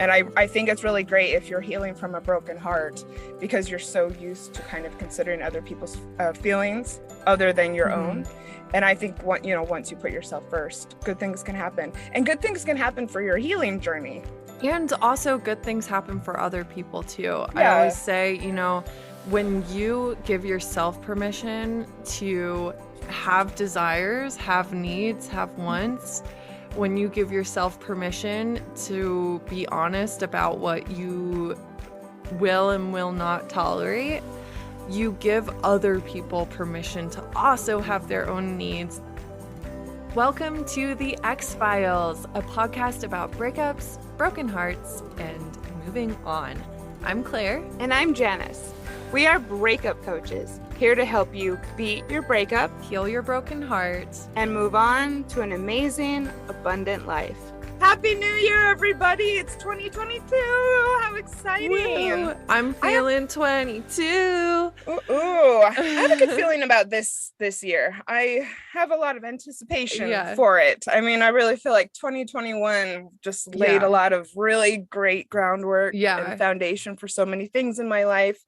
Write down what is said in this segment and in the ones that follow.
And I think it's really great if you're healing from a broken heart, because you're so used to kind of considering other people's feelings other than your own. And I think once you put yourself first, good things can happen, and good things can happen for your healing journey. And also good things happen for other people too. Yeah. I always say, when you give yourself permission to have desires, have needs, have wants, when you give yourself permission to be honest about what you will and will not tolerate, you give other people permission to also have their own needs. Welcome to the X-Files, a podcast about breakups, broken hearts, and moving on. I'm Claire. And I'm Janice. We are breakup coaches, here to help you beat your breakup, Heal your broken heart, and move on to an amazing, abundant life. Happy New Year, everybody! It's 2022. How exciting! Woo! I'm feeling 22. Ooh, I have a good feeling about this year. I have a lot of anticipation for it. I mean, I really feel like 2021 just laid a lot of really great groundwork and foundation for so many things in my life.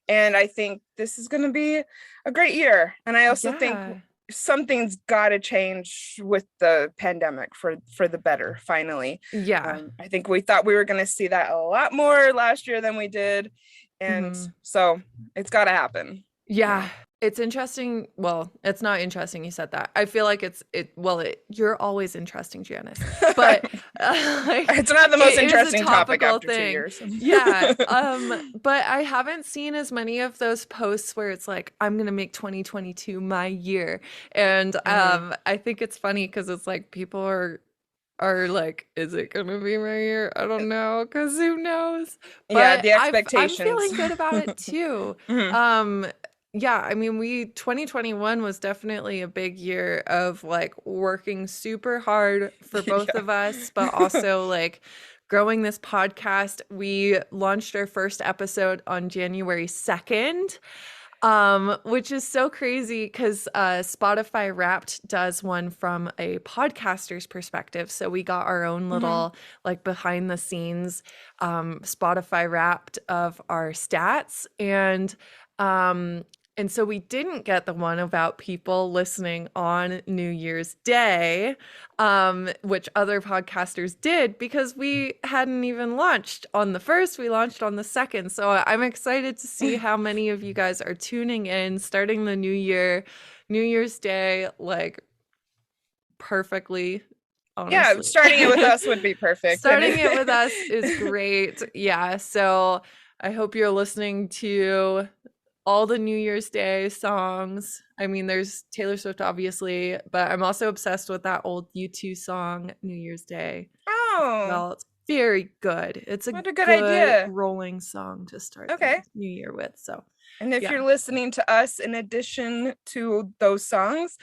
And I think this is going to be a great year. And I also think something's got to change with the pandemic for the better, finally. I think we thought we were going to see that a lot more last year than we did. And so it's got to happen. It's interesting. Well, it's not interesting you said that. I feel like you're always interesting, Janice. But it's not the most interesting topic after 2 years. But I haven't seen as many of those posts where it's like, I'm going to make 2022 my year. And I think it's funny because it's like people are like, is it going to be my year? I don't know, because who knows? But the expectations. I'm feeling good about it too. I mean, 2021 was definitely a big year of like working super hard for both of us, but also like growing this podcast. We launched our first episode on January 2nd, which is so crazy because Spotify Wrapped does one from a podcaster's perspective. So we got our own little like behind the scenes Spotify Wrapped of our stats. And so we didn't get the one about people listening on New Year's Day, which other podcasters did because we hadn't even launched on the 1st. We launched on the 2nd. So I'm excited to see how many of you guys are tuning in, starting the new year, New Year's Day, like perfectly. Honestly. Yeah, starting it with us would be perfect. Starting it with us is great. So I hope you're listening to all the New Year's Day songs. I mean, there's Taylor Swift, obviously, but I'm also obsessed with that old U2 song, New Year's Day. Well, it's very good. It's a good idea. Rolling song to start the new year with. So, and if you're listening to us in addition to those songs,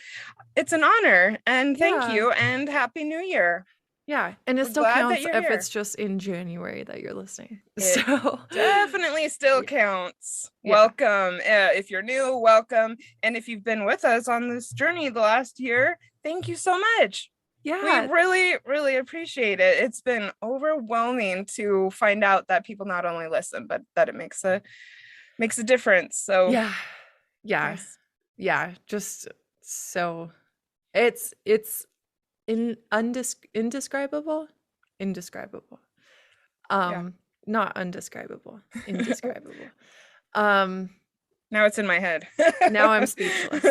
it's an honor. And thank you, and Happy New Year. Yeah, and it still counts if it's just in January that you're listening. It definitely still counts. Welcome. If you're new, welcome. And if you've been with us on this journey the last year, thank you so much. Yeah. We really, really appreciate it. It's been overwhelming to find out that people not only listen, but that it makes a difference. So yes. Just so it's indescribable, not undescribable, indescribable. Now it's in my head. Now I'm speechless.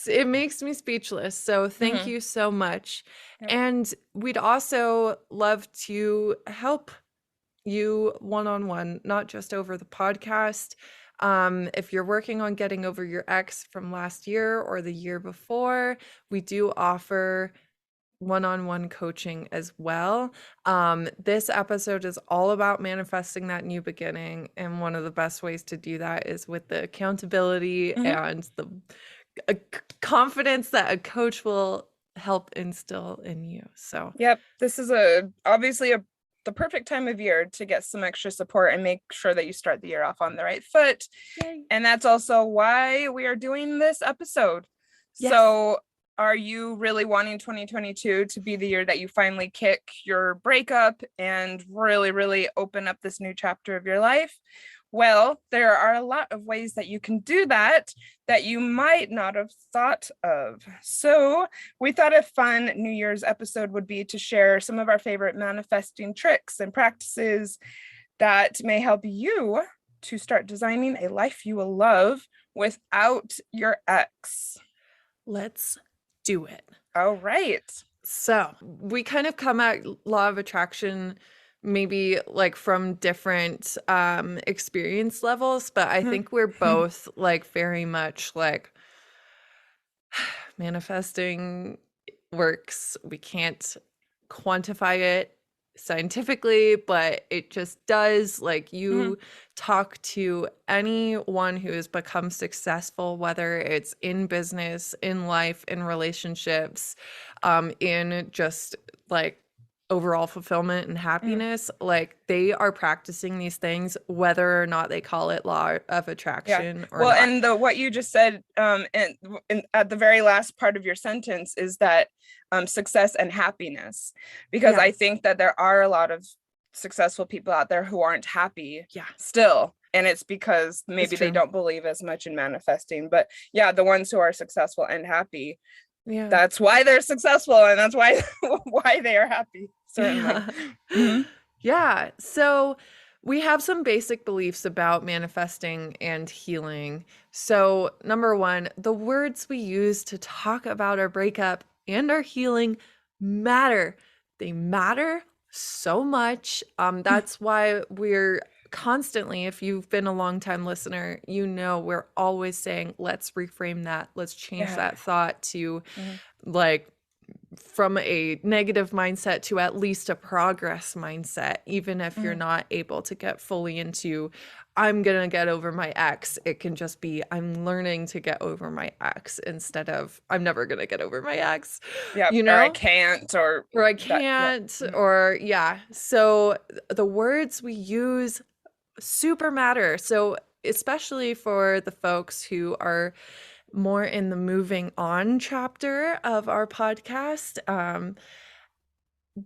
It makes me speechless. So thank you so much. And we'd also love to help you one-on-one, not just over the podcast. If you're working on getting over your ex from last year or the year before, we do offer one-on-one coaching as well. This episode is all about manifesting that new beginning, and one of the best ways to do that is with the accountability and the confidence that a coach will help instill in you. So this is obviously the perfect time of year to get some extra support and make sure that you start the year off on the right foot. And that's also why we are doing this episode. So Are you really wanting 2022 to be the year that you finally kick your breakup and really, really open up this new chapter of your life? Well, there are a lot of ways that you can do that you might not have thought of. So we thought a fun New Year's episode would be to share some of our favorite manifesting tricks and practices that may help you to start designing a life you will love without your ex. Let's do it. All right. So we kind of come at law of attraction maybe like from different experience levels, but I think we're both like very much like manifesting works. We can't quantify it scientifically, but it just does. Like you talk to anyone who has become successful, whether it's in business, in life, in relationships, in just like overall fulfillment and happiness, like they are practicing these things whether or not they call it law of attraction or not. And what you just said and at the very last part of your sentence is that success and happiness, because I think that there are a lot of successful people out there who aren't happy still, and it's because maybe they don't believe as much in manifesting. But the ones who are successful and happy, that's why they're successful, and that's why they are happy. Certainly. So we have some basic beliefs about manifesting and healing. So number one, the words we use to talk about our breakup and our healing matter. They matter so much. That's why we're constantly, if you've been a long time listener, you know, we're always saying, let's reframe that. Let's change that thought to like from a negative mindset to at least a progress mindset. Even if you're not able to get fully into, I'm going to get over my ex, it can just be, I'm learning to get over my ex instead of, I'm never going to get over my ex. You know? Or I can't, or I can't, So the words we use super matter. So especially for the folks who are more in the moving on chapter of our podcast,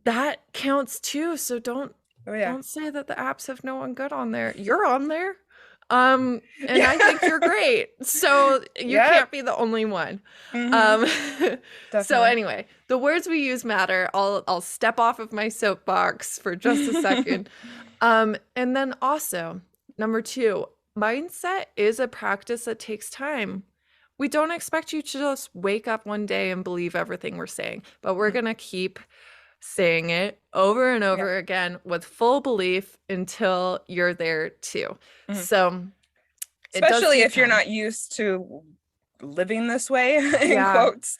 that counts too. So don't say that the apps have no one good on there. You're on there. And I think you're great. So you can't be the only one. So anyway, the words we use matter. I'll step off of my soapbox for just a second. And then also, number two, mindset is a practice that takes time. We don't expect you to just wake up one day and believe everything we're saying, but we're going to keep saying it over and over again with full belief until you're there too. So especially if you're not used to living this way, in quotes,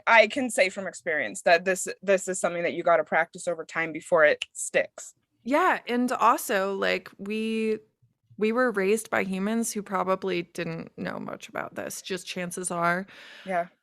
I can say from experience that this is something that you got to practice over time before it sticks. Yeah. And also like we were raised by humans who probably didn't know much about this. Just chances are,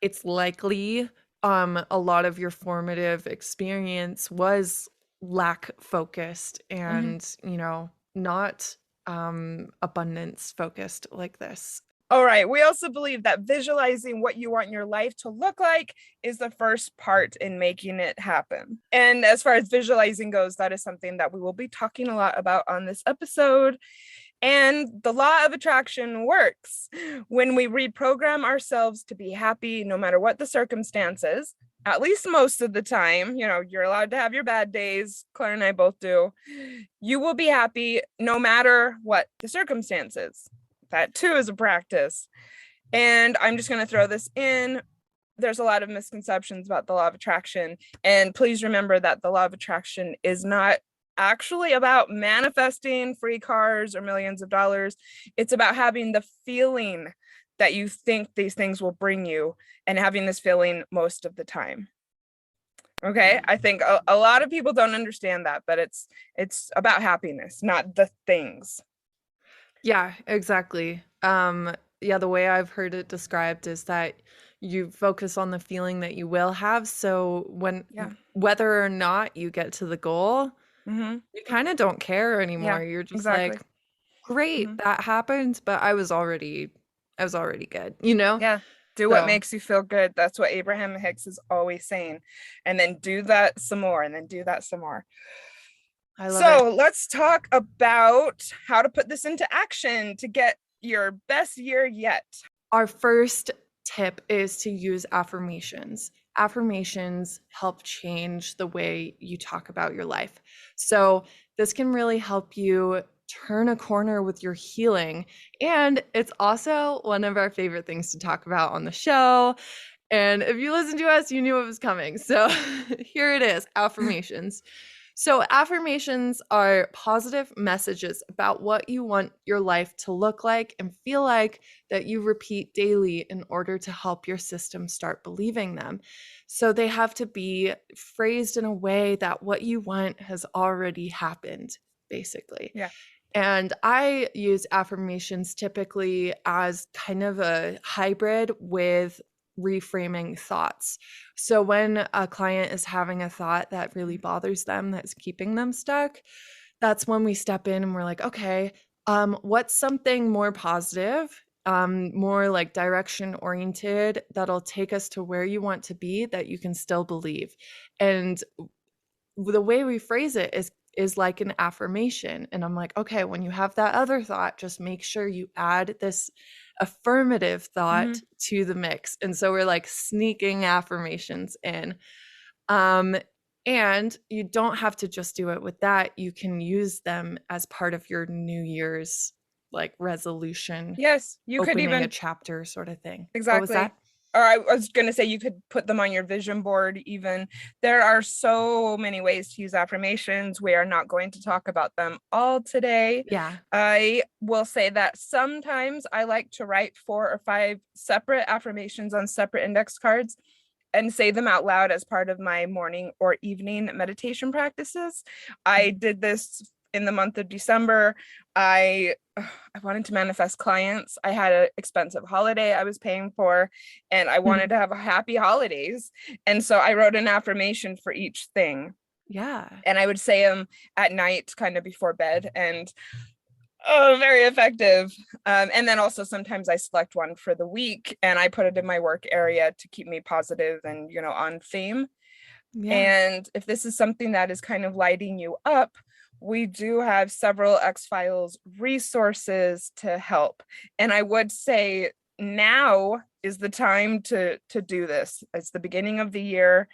it's likely a lot of your formative experience was lack focused and, you know, not abundance focused like this. All right. We also believe that visualizing what you want your life to look like is the first part in making it happen. And as far as visualizing goes, that is something that we will be talking a lot about on this episode. And the law of attraction works when we reprogram ourselves to be happy no matter what the circumstances, at least most of the time. You know, you're allowed to have your bad days. Claire and I both do. You will be happy no matter what the circumstances. That too is a practice. And I'm just going to throw this in. There's a lot of misconceptions about the law of attraction. And please remember that the law of attraction is not actually about manifesting free cars or millions of dollars. It's about having the feeling that you think these things will bring you and having this feeling most of the time. Okay. I think a lot of people don't understand that, but it's about happiness, not the things. Yeah, exactly. The way I've heard it described is that you focus on the feeling that you will have. So whether or not you get to the goal, you kind of don't care anymore. You're just like, great, that happened, but I was already good, you know? Yeah, Do what makes you feel good. That's what Abraham Hicks is always saying. And then do that some more, and then do that some more. I love it. Let's talk about how to put this into action to get your best year yet. Our first tip is to use affirmations. Affirmations help change the way you talk about your life. So this can really help you turn a corner with your healing. And it's also one of our favorite things to talk about on the show. And if you listen to us, you knew it was coming. So here it is, affirmations. So affirmations are positive messages about what you want your life to look like and feel like that you repeat daily in order to help your system start believing them. So they have to be phrased in a way that what you want has already happened, basically. Yeah. And I use affirmations typically as kind of a hybrid with reframing thoughts. So when a client is having a thought that really bothers them, that's keeping them stuck, that's when we step in and we're like, okay, what's something more positive, more like direction oriented that'll take us to where you want to be that you can still believe? And the way we phrase it is like an affirmation. And I'm like, okay, when you have that other thought, just make sure you add this affirmative thought to the mix. And so we're like sneaking affirmations in. And you don't have to just do it with that. You can use them as part of your New Year's like resolution. Yes, you could even a chapter sort of thing. Exactly. What was that? Or I was going to say you could put them on your vision board even. There are so many ways to use affirmations. We are not going to talk about them all today. Yeah. I will say that sometimes I like to write 4 or 5 separate affirmations on separate index cards and say them out loud as part of my morning or evening meditation practices. I did this in the month of December. I wanted to manifest clients. I had an expensive holiday I was paying for, and I wanted to have a happy holidays. And so I wrote an affirmation for each thing. Yeah. And I would say them at night, kind of before bed, and very effective. And then also sometimes I select one for the week and I put it in my work area to keep me positive and, on theme. Yeah. And if this is something that is kind of lighting you up, we do have several X-Files resources to help. And I would say now is the time to do this. It's the beginning of the year.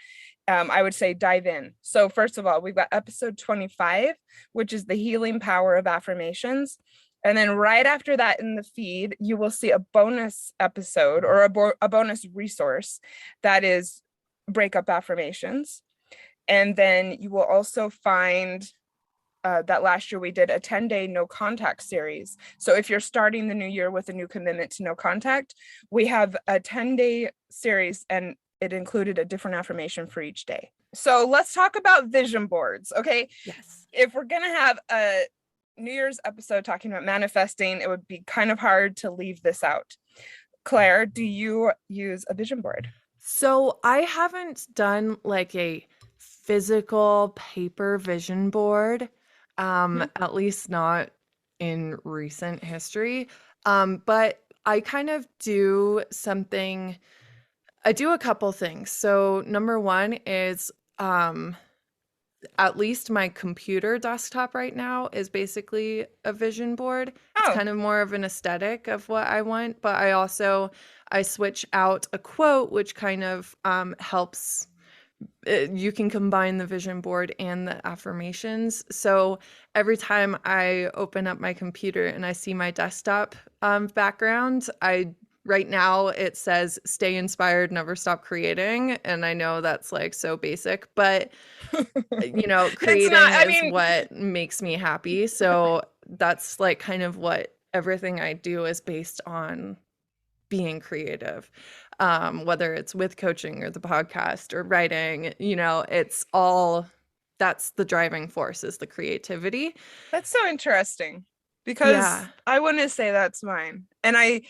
I would say dive in. So first of all, we've got episode 25, which is the healing power of affirmations. And then right after that in the feed, you will see a bonus episode or a bonus resource that is breakup affirmations. And then you will also find that last year we did a 10-day no contact series. So if you're starting the new year with a new commitment to no contact, we have a 10-day series and it included a different affirmation for each day. So let's talk about vision boards. Okay. Yes. If we're going to have a New Year's episode talking about manifesting, it would be kind of hard to leave this out. Claire, do you use a vision board? So I haven't done like a physical paper vision board, at least not in recent history. But I kind of do something. I do a couple things. So number one is at least my computer desktop right now is basically a vision board. It's kind of more of an aesthetic of what I want, but I switch out a quote, which kind of helps. You can combine the vision board and the affirmations. So every time I open up my computer and I see my desktop background, right now it says stay inspired, never stop creating. And I know that's like so basic, but creating is what makes me happy. So that's like kind of what everything I do is based on being creative, whether it's with coaching or the podcast or writing, it's all, that's the driving force is the creativity. That's so interesting because I wouldn't say that's mine. And I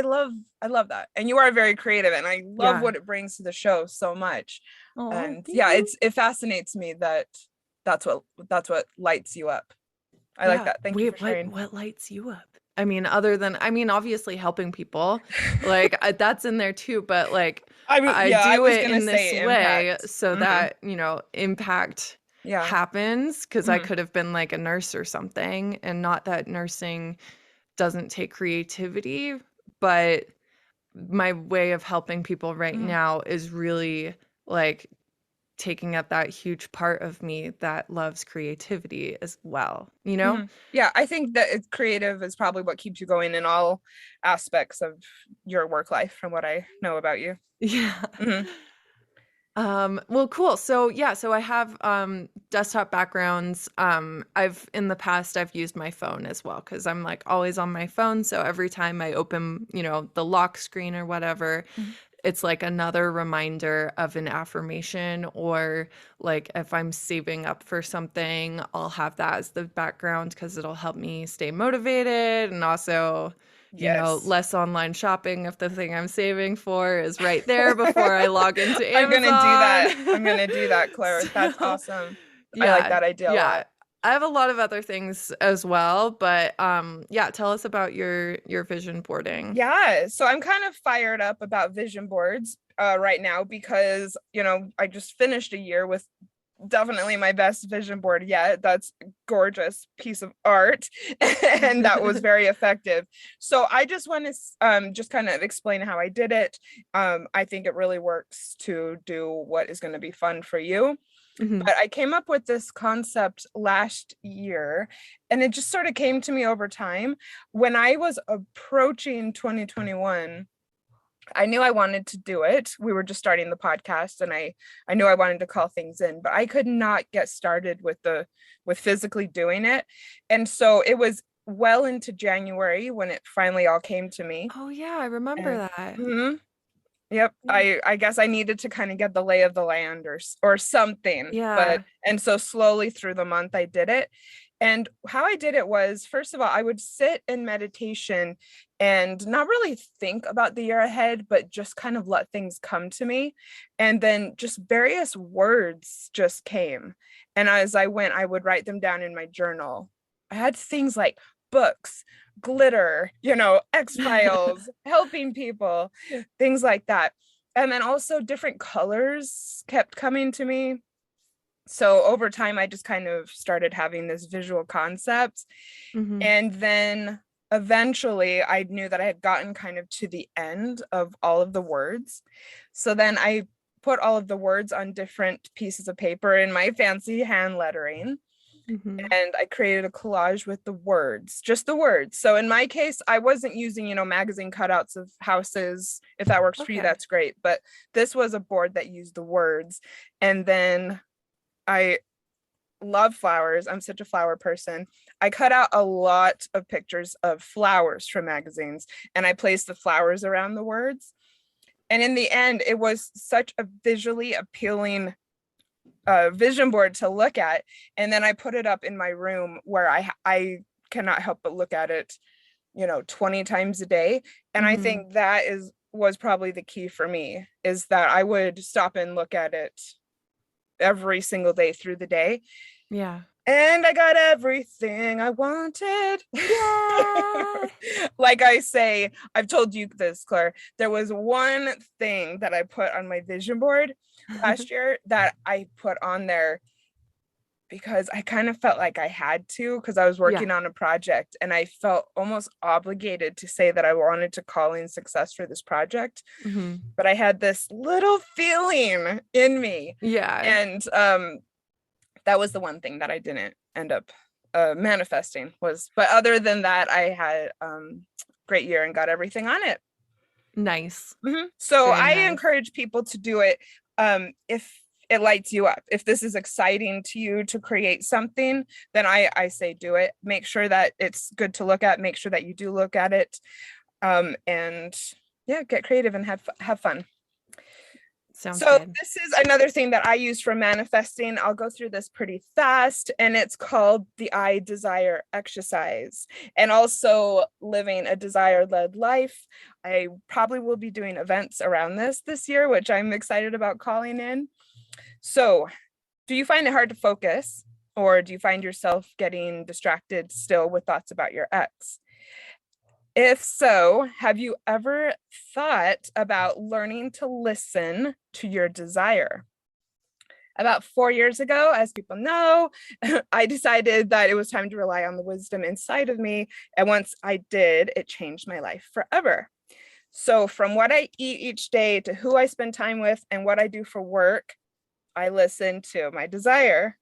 love that. And you are very creative and I love what it brings to the show so much. And it fascinates me that's what lights you up. I like that. Thank you for sharing. What lights you up? I mean, obviously helping people, like that's in there too, but like I I do was it gonna in this say way impact. so that, impact happens, because I could have been like a nurse or something, and not that nursing doesn't take creativity, but my way of helping people right now is really like taking up that huge part of me that loves creativity as well, Yeah, I think that it's creative is probably what keeps you going in all aspects of your work life, from what I know about you. Yeah. Well, cool. So yeah, so I have desktop backgrounds. In the past I've used my phone as well, because I'm like always on my phone. So every time I open, the lock screen or whatever, it's like another reminder of an affirmation, or like if I'm saving up for something, I'll have that as the background because it'll help me stay motivated, and also less online shopping if the thing I'm saving for is right there before I log into Amazon. I'm gonna do that, Claire. That's awesome. Yeah, I like that idea a lot. I have a lot of other things as well, but tell us about your vision boarding. Yeah, so I'm kind of fired up about vision boards right now because, I just finished a year with definitely my best vision board yet. That's a gorgeous piece of art and that was very effective. So I just want to just kind of explain how I did it. I think it really works to do what is going to be fun for you. But I came up with this concept last year, and it just sort of came to me over time. When I was approaching 2021, I knew I wanted to do it. We were just starting the podcast, and I knew I wanted to call things in, but I could not get started with physically doing it. And so it was well into January when it finally all came to me. Oh yeah, I remember that. Yep. I guess I needed to kind of get the lay of the land or something. Yeah. And so slowly through the month I did it. And how I did it was, first of all, I would sit in meditation and not really think about the year ahead, but just kind of let things come to me. And then just various words just came. And as I went, I would write them down in my journal. I had things like books, glitter, X-Files, helping people, things like that. And then also different colors kept coming to me. So over time, I just kind of started having this visual concept. And then eventually I knew that I had gotten kind of to the end of all of the words. So then I put all of the words on different pieces of paper in my fancy hand lettering. And I created a collage with the words, just the words. So in my case, I wasn't using, magazine cutouts of houses. If that works for you, that's great. But this was a board that used the words. And then I love flowers. I'm such a flower person. I cut out a lot of pictures of flowers from magazines, and I placed the flowers around the words. And in the end, it was such a visually appealing vision board to look at. And then I put it up in my room where I cannot help but look at it, 20 times a day. And I think that was probably the key for me, is that I would stop and look at it every single day through the day. Yeah. And I got everything I wanted. Yeah. Like I say, I've told you this, Claire, there was one thing that I put on my vision board last year that I put on there because I kind of felt like I had to, because I was working on a project and I felt almost obligated to say that I wanted to call in success for this project. But I had this little feeling in me. Yeah. And that was the one thing that I didn't end up manifesting but other than that, I had great year and got everything on it. Nice. So very I encourage people to do it if it lights you up. If this is exciting to you to create something, then I say do it. Make sure that it's good to look at. Make sure that you do look at it, and get creative and have fun. Sounds so good. This is another thing that I use for manifesting. I'll go through this pretty fast, and it's called the I Desire exercise, and also living a desire-led life. I probably will be doing events around this year, which I'm excited about calling in. So do you find it hard to focus, or do you find yourself getting distracted still with thoughts about your ex? If so, have you ever thought about learning to listen to your desire? About 4 years ago, as people know, I decided that it was time to rely on the wisdom inside of me. And once I did, it changed my life forever. So from what I eat each day to who I spend time with and what I do for work, I listen to my desire.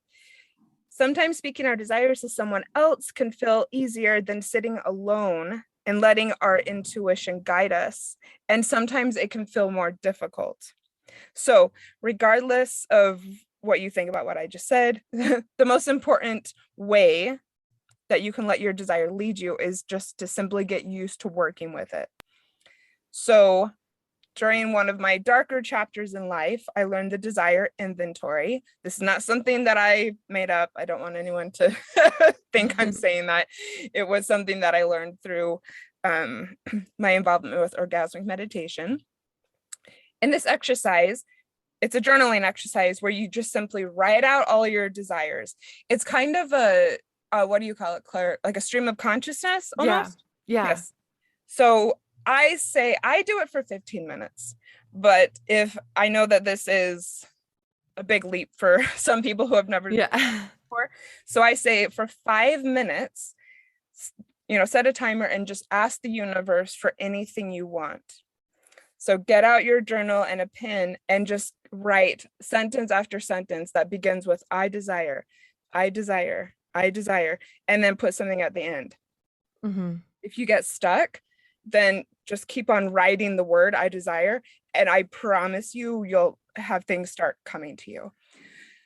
Sometimes speaking our desires to someone else can feel easier than sitting alone and letting our intuition guide us. And sometimes it can feel more difficult. So regardless of what you think about what I just said, the most important way that you can let your desire lead you is just to simply get used to working with it. So during one of my darker chapters in life, I learned the desire inventory. This is not something that I made up. I don't want anyone to think I'm saying that. It was something that I learned through my involvement with orgasmic meditation. In this exercise, it's a journaling exercise where you just simply write out all your desires. It's kind of a what do you call it, Claire? Like a stream of consciousness almost? Yeah. Yes. So I say I do it for 15 minutes, but if I know that this is a big leap for some people who have never done it before, so I say for 5 minutes, set a timer and just ask the universe for anything you want. So get out your journal and a pen and just write sentence after sentence that begins with I desire, I desire, I desire, and then put something at the end. Mm-hmm. If you get stuck, then just keep on writing the word I desire, and I promise you'll have things start coming to you.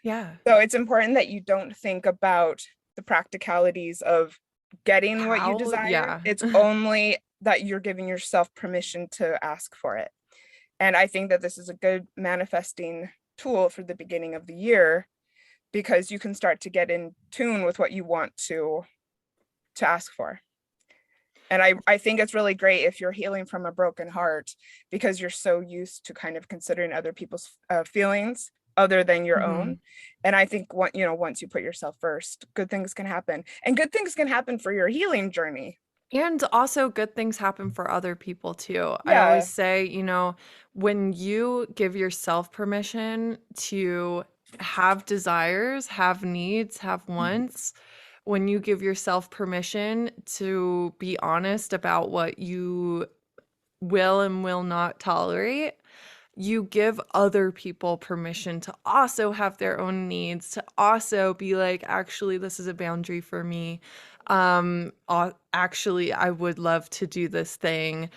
Yeah. So it's important that you don't think about the practicalities of getting what you desire. Yeah. It's only that you're giving yourself permission to ask for it. And I think that this is a good manifesting tool for the beginning of the year, because you can start to get in tune with what you want to ask for. And I think it's really great if you're healing from a broken heart, because you're so used to kind of considering other people's feelings other than your own. And I think once you put yourself first, good things can happen, and good things can happen for your healing journey. And also good things happen for other people too. Yeah. I always say, when you give yourself permission to have desires, have needs, have wants, when you give yourself permission to be honest about what you will and will not tolerate, you give other people permission to also have their own needs, to also be like, actually, this is a boundary for me. Actually, I would love to do this thing.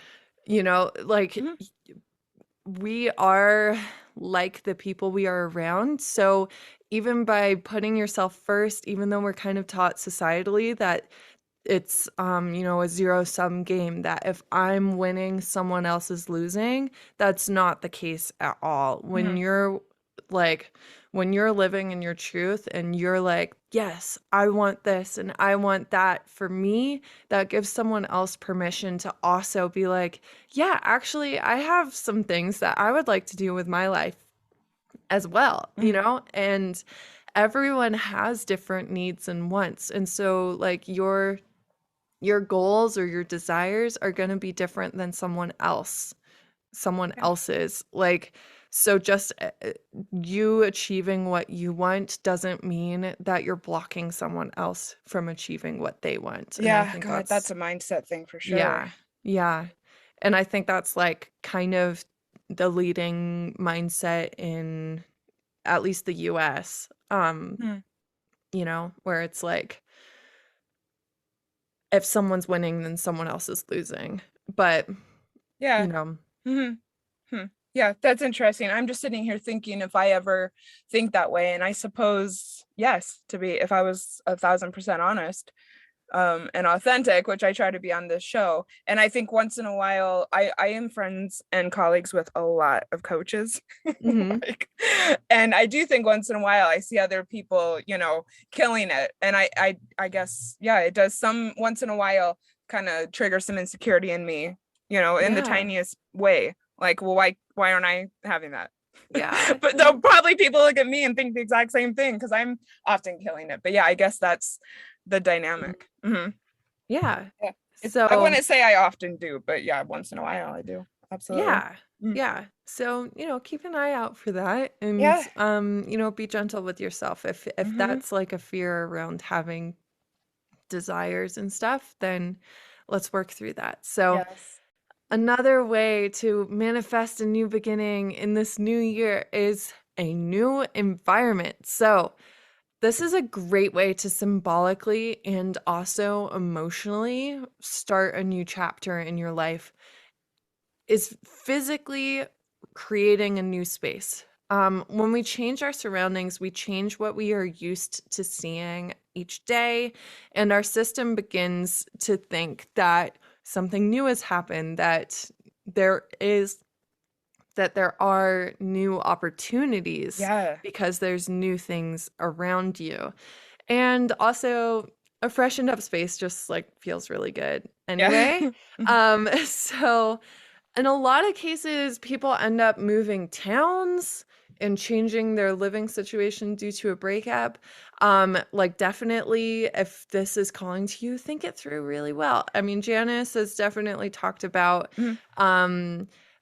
We are like the people we are around. So even by putting yourself first, even though we're kind of taught societally that it's a zero-sum game, that if I'm winning, someone else is losing, that's not the case at all. When you're living in your truth and you're like, yes, I want this and I want that for me, that gives someone else permission to also be like, yeah, actually, I have some things that I would like to do with my life as well, and everyone has different needs and wants. And so like your goals or your desires are going to be different than someone else's. Like, so just you achieving what you want doesn't mean that you're blocking someone else from achieving what they want. Yeah, and I think that's a mindset thing for sure. Yeah. And I think that's like kind of the leading mindset in at least the US, where it's like, if someone's winning, then someone else is losing. But, yeah. Yeah, that's interesting. I'm just sitting here thinking if I ever think that way. And I suppose, yes, if I was 1,000% honest and authentic, which I try to be on this show. And I think once in a while, I am friends and colleagues with a lot of coaches. And I do think once in a while I see other people, killing it. And I guess, yeah, it does once in a while kind of trigger some insecurity in me, in the tiniest way. Like, well, why aren't I having that? Yeah. But though probably people look at me and think the exact same thing because I'm often killing it. But yeah, I guess that's the dynamic. Yeah. So I wouldn't say I often do, but yeah, once in a while I do. Absolutely. Yeah. Yeah. So, keep an eye out for that, and Yeah. be gentle with yourself. If Mhm. that's like a fear around having desires and stuff, then let's work through that. So Yes. another way to manifest a new beginning in this new year is a new environment. So this is a great way to symbolically and also emotionally start a new chapter in your life, is physically creating a new space. When we change our surroundings, we change what we are used to seeing each day, and our system begins to think that something new has happened, there is there are new opportunities because there's new things around you. And also a freshened up space just like feels really good anyway. So in a lot of cases, people end up moving towns and changing their living situation due to a breakup. Like definitely, if this is calling to you, think it through really well. I mean, Janice has definitely talked about,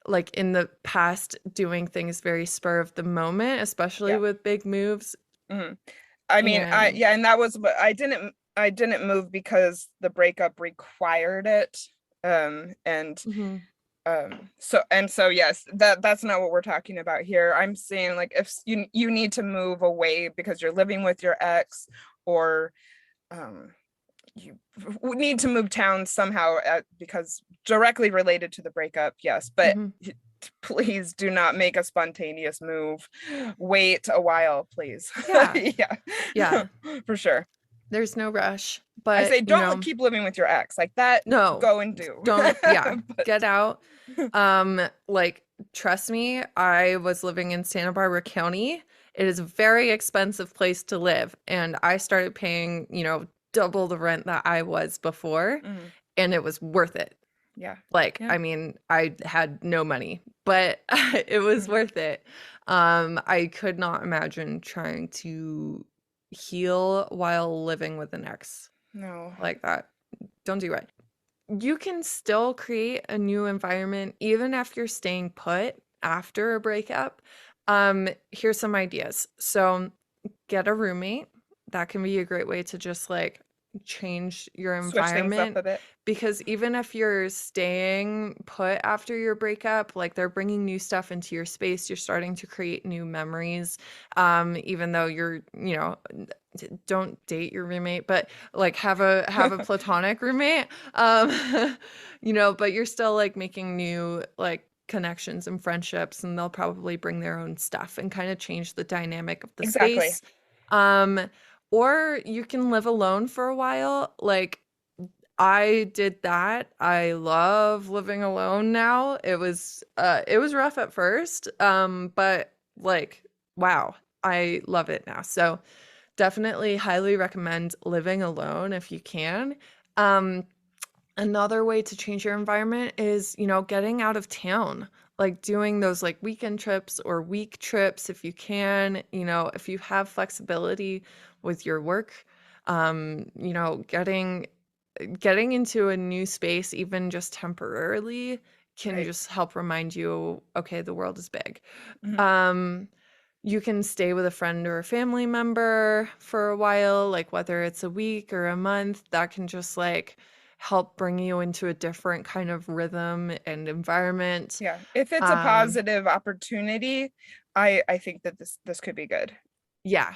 like in the past, doing things very spur of the moment, especially with big moves. I mean, and that was what I didn't move because the breakup required it. So yes, that's not what we're talking about here. I'm saying like if you need to move away because you're living with your ex, or you need to move town somehow because directly related to the breakup, yes, but please do not make a spontaneous move. Wait a while, please. Yeah, for sure. There's no rush, but I say don't keep living with your ex like that. No, go and do. Don't get out. Like trust me, I was living in Santa Barbara County. It is a very expensive place to live, and I started paying, double the rent that I was before, and it was worth it. I mean, I had no money, but it was worth it. I could not imagine trying to heal while living with an ex. No. Like that. Don't do it. You can still create a new environment even if you're staying put after a breakup. Here's some ideas. So get a roommate. That can be a great way to just like change your environment. Switch things up a bit. Because even if you're staying put after your breakup, like they're bringing new stuff into your space, you're starting to create new memories. Even though you're, don't date your roommate, but like have a platonic roommate. But you're still like making new like connections and friendships, and they'll probably bring their own stuff and kind of change the dynamic of the space. Or you can live alone for a while. Like I did that. I love living alone now. It was rough at first, but like wow, I love it now. So definitely highly recommend living alone if you can. Another way to change your environment is, getting out of town, like doing those like weekend trips or week trips if you can, if you have flexibility with your work, getting into a new space, even just temporarily, can just help remind you, okay, the world is big. You can stay with a friend or a family member for a while, like whether it's a week or a month, that can just like help bring you into a different kind of rhythm and environment. Yeah. If it's a positive opportunity, I think that this could be good. Yeah.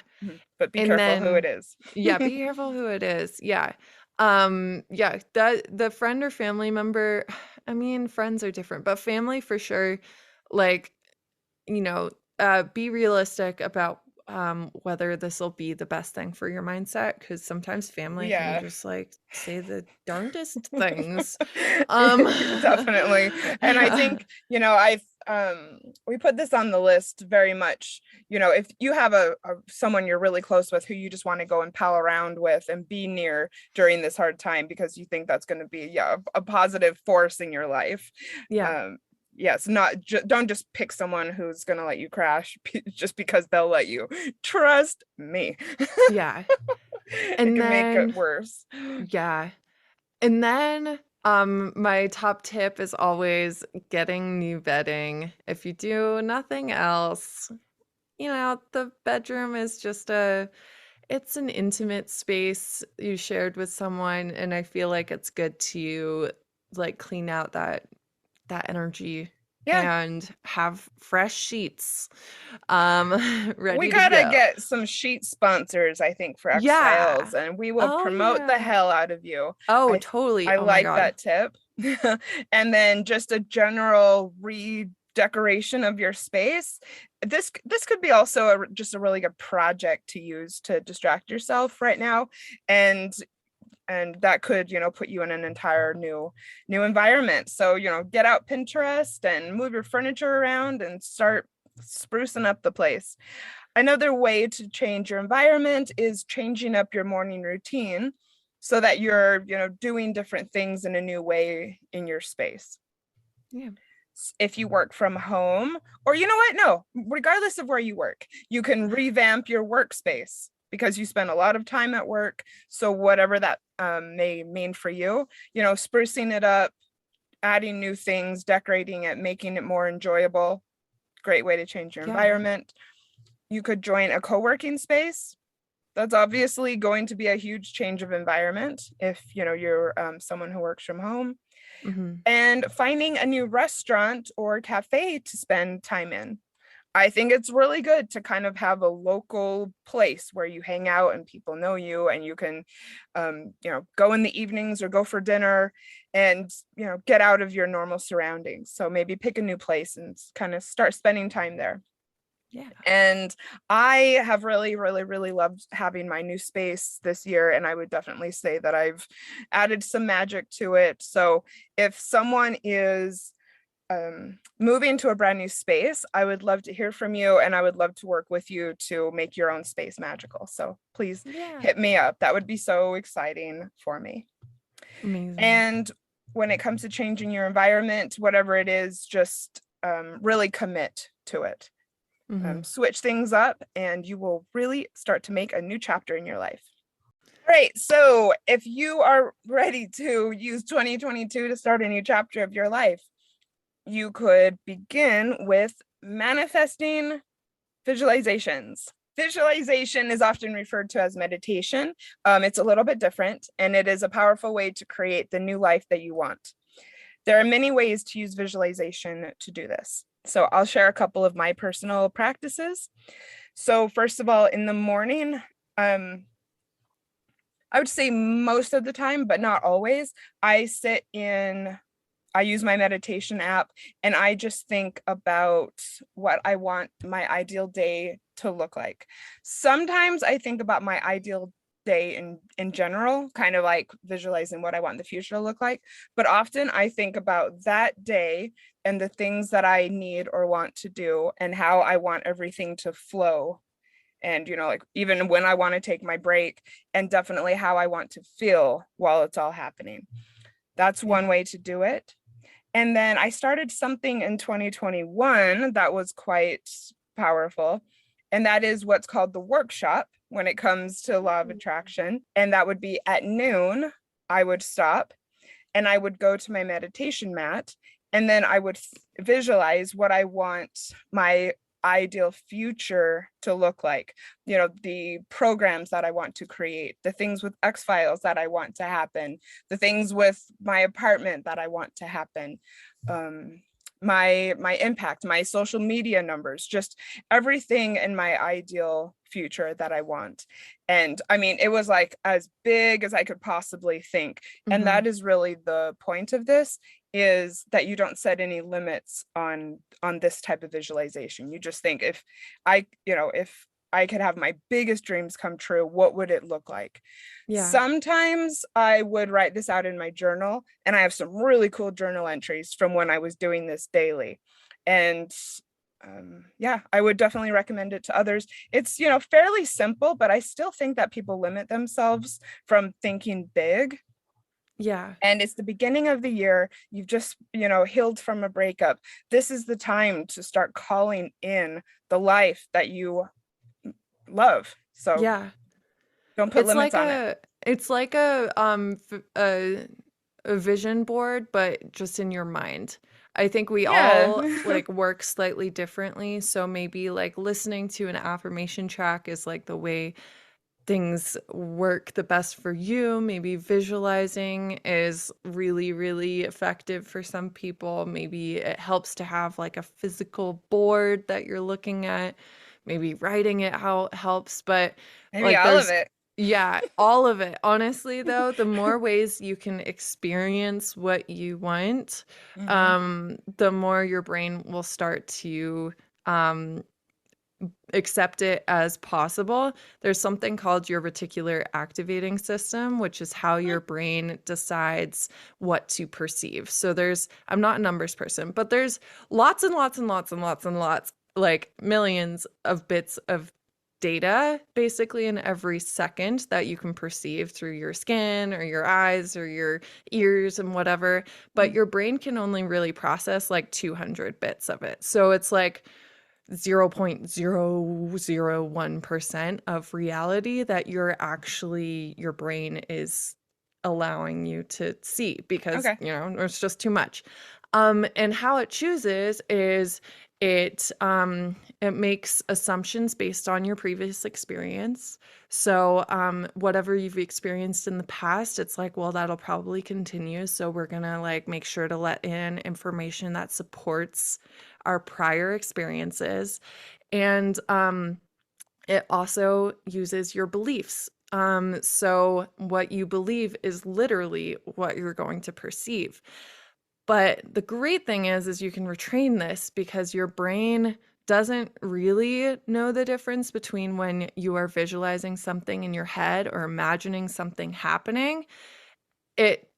But be careful who it is. Yeah, be careful who it is. Yeah. The friend or family member, I mean, friends are different, but family for sure, like, be realistic about whether this will be the best thing for your mindset, because sometimes family can just like say the darndest things. Definitely. And I think, we put this on the list very much. If you have someone you're really close with who you just want to go and pal around with and be near during this hard time because you think that's going to be a positive force in your life. Yes, don't just pick someone who's gonna let you crash just because they'll let you. Trust me. Yeah. And it can make it worse. Yeah. And then My top tip is always getting new bedding. If you do nothing else, the bedroom is just it's an intimate space you shared with someone, and I feel like it's good to like clean out that energy Yeah. and have fresh sheets We ready to gotta go. get some sheet sponsors, I think, for X Yeah. Files, and we will Oh, promote the yeah. hell out of you. Oh, I totally. I Oh my like God. that tip. And then just a general redecoration of your space. This could be also just a really good project to use to distract yourself right now, and that could put you in an entire new environment. So get out Pinterest and move your furniture around and start sprucing up the place. Another way to change your environment is changing up your morning routine so that you're doing different things in a new way in your space. Yeah. If you work from home, or no, regardless of where you work, you can revamp your workspace because you spend a lot of time at work. So whatever that may mean for you, sprucing it up, adding new things, decorating it, making it more enjoyable. Great way to change your environment. You could join a co-working space. That's obviously going to be a huge change of environment if you're someone who works from home. Mm-hmm. And finding a new restaurant or cafe to spend time in. I think it's really good to kind of have a local place where you hang out and people know you, and you can go in the evenings or go for dinner and get out of your normal surroundings. So maybe pick a new place and kind of start spending time there. Yeah. And I have really, really, really loved having my new space this year. And I would definitely say that I've added some magic to it. So if someone is moving to a brand new space, I would love to hear from you, and I would love to work with you to make your own space magical. So please hit me up. That would be so exciting for me. Amazing. And when it comes to changing your environment, whatever it is, just really commit to it. Mm-hmm. Switch things up, and you will really start to make a new chapter in your life. All right, so if you are ready to use 2022 to start a new chapter of your life, you could begin with manifesting visualizations. Visualization is often referred to as meditation. It's a little bit different, and it is a powerful way to create the new life that you want. There are many ways to use visualization to do this. So I'll share a couple of my personal practices. So first of all, in the morning, I would say most of the time, but not always, I use my meditation app, and I just think about what I want my ideal day to look like. Sometimes I think about my ideal day in general, kind of like visualizing what I want the future to look like. But often I think about that day and the things that I need or want to do and how I want everything to flow. And, like even when I want to take my break, and definitely how I want to feel while it's all happening. That's one way to do it. And then I started something in 2021 that was quite powerful. And that is what's called the workshop when it comes to law of attraction. And that would be at noon, I would stop and I would go to my meditation mat, and then I would visualize what I want my ideal future to look like, the programs that I want to create, the things with X Files that I want to happen, the things with my apartment that I want to happen, my impact, my social media numbers, just everything in my ideal future that I want. And I mean, it was like as big as I could possibly think. And that is really the point of this, is that you don't set any limits on this type of visualization. You just think, if I could have my biggest dreams come true, what would it look like? Sometimes I would write this out in my journal, and I have some really cool journal entries from when I was doing this daily. And I would definitely recommend it to others. It's, fairly simple, but I still think that people limit themselves from thinking big. Yeah. And it's the beginning of the year. You've just, healed from a breakup. This is the time to start calling in the life that you love. So don't put limits on it. It's like a a vision board, but just in your mind. I think we all like work slightly differently. So maybe like listening to an affirmation track is like the way things work the best for you. Maybe visualizing is really, really effective for some people. Maybe it helps to have like a physical board that you're looking at. Maybe writing it out helps, but maybe like all of it. Yeah, all of it. Honestly, though, the more ways you can experience what you want, the more your brain will start to um, accept it as possible. There's something called your reticular activating system, which is how your brain decides what to perceive. So I'm not a numbers person, but there's lots and lots and lots and lots and lots, like millions of bits of data basically in every second that you can perceive through your skin or your eyes or your ears and whatever, but your brain can only really process like 200 bits of it. So it's like 0.001% of reality that your brain is allowing you to see because, it's just too much. And how it chooses is it makes assumptions based on your previous experience. So whatever you've experienced in the past, it's like, well, that'll probably continue. So we're going to like make sure to let in information that supports our prior experiences. And it also uses your beliefs. So what you believe is literally what you're going to perceive. But the great thing is you can retrain this because your brain doesn't really know the difference between when you are visualizing something in your head or imagining something happening. It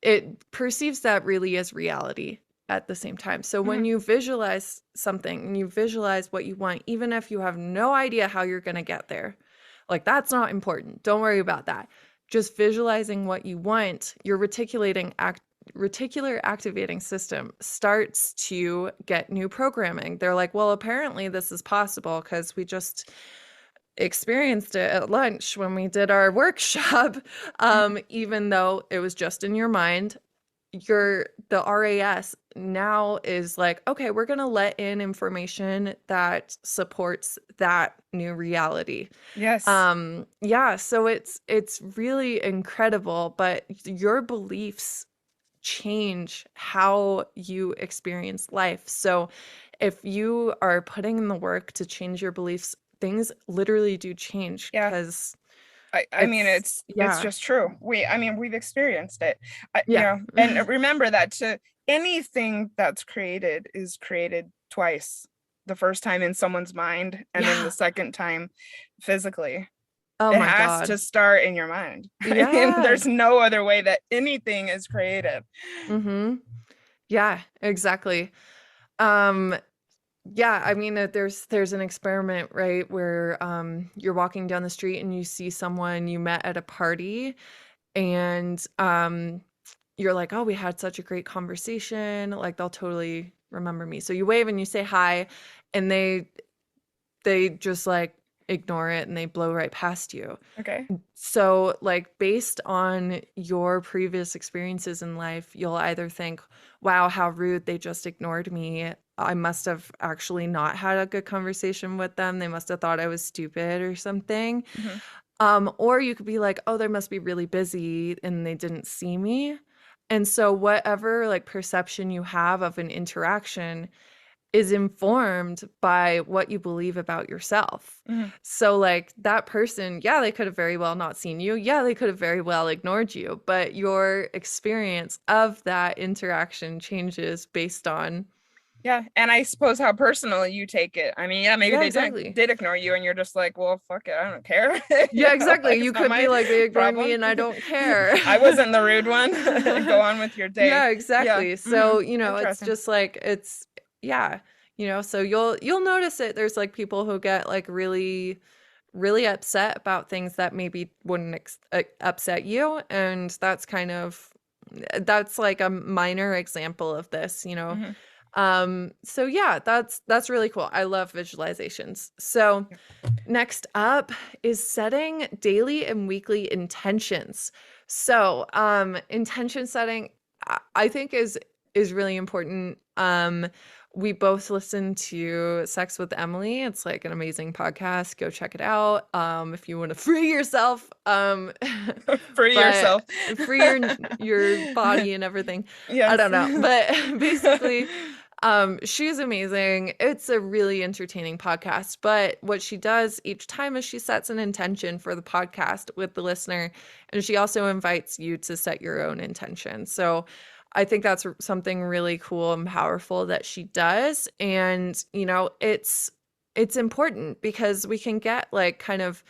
perceives that really as reality at the same time. So when you visualize something and you visualize what you want, even if you have no idea how you're going to get there, like that's not important. Don't worry about that. Just visualizing what you want, your reticular activating system starts to get new programming. They're like, well, apparently this is possible because we just experienced it at lunch when we did our workshop. Even though it was just in your mind, the RAS now is like, okay, we're going to let in information that supports that new reality. Yes. Yeah, so it's really incredible, but your beliefs change how you experience life. So if you are putting in the work to change your beliefs, things literally do change because I mean, it's just true. We've experienced it, and remember that anything that's created is created twice. The first time in someone's mind and then the second time physically. Oh my God. It has to start in your mind. I mean, there's no other way that anything is created. Yeah, exactly. Yeah, I mean, there's an experiment, right, where you're walking down the street and you see someone you met at a party and you're like, oh, we had such a great conversation, like they'll totally remember me. So you wave and you say hi, and they just like ignore it and they blow right past you. Okay. So like based on your previous experiences in life, you'll either think, wow, how rude, they just ignored me. I must have actually not had a good conversation with them. They must have thought I was stupid or something. Or you could be like, oh, they must be really busy and they didn't see me. And so whatever like perception you have of an interaction is informed by what you believe about yourself. So like that person, yeah, they could have very well not seen you. Yeah, they could have very well ignored you, but your experience of that interaction changes based on. Yeah, and I suppose how personal you take it. I mean, maybe they did ignore you and you're just like, well, fuck it, I don't care. Yeah, exactly. You could be like, they ignored me and I don't care. I wasn't the rude one. Go on with your day. Yeah, exactly. Yeah. So, it's just like, so you'll notice it. There's like people who get like really, really upset about things that maybe wouldn't upset you. And that's like a minor example of this, So yeah, that's really cool. I love visualizations. So next up is setting daily and weekly intentions. So intention setting, I think is really important. We both listen to Sex with Emily. It's like an amazing podcast. Go check it out. If you want to free yourself, free yourself, free your body and everything. Yes. I don't know, but basically, she's amazing. It's a really entertaining podcast. But what she does each time is she sets an intention for the podcast with the listener, and she also invites you to set your own intention. So I think that's something really cool and powerful that she does. And, you know, it's important because we can get like kind of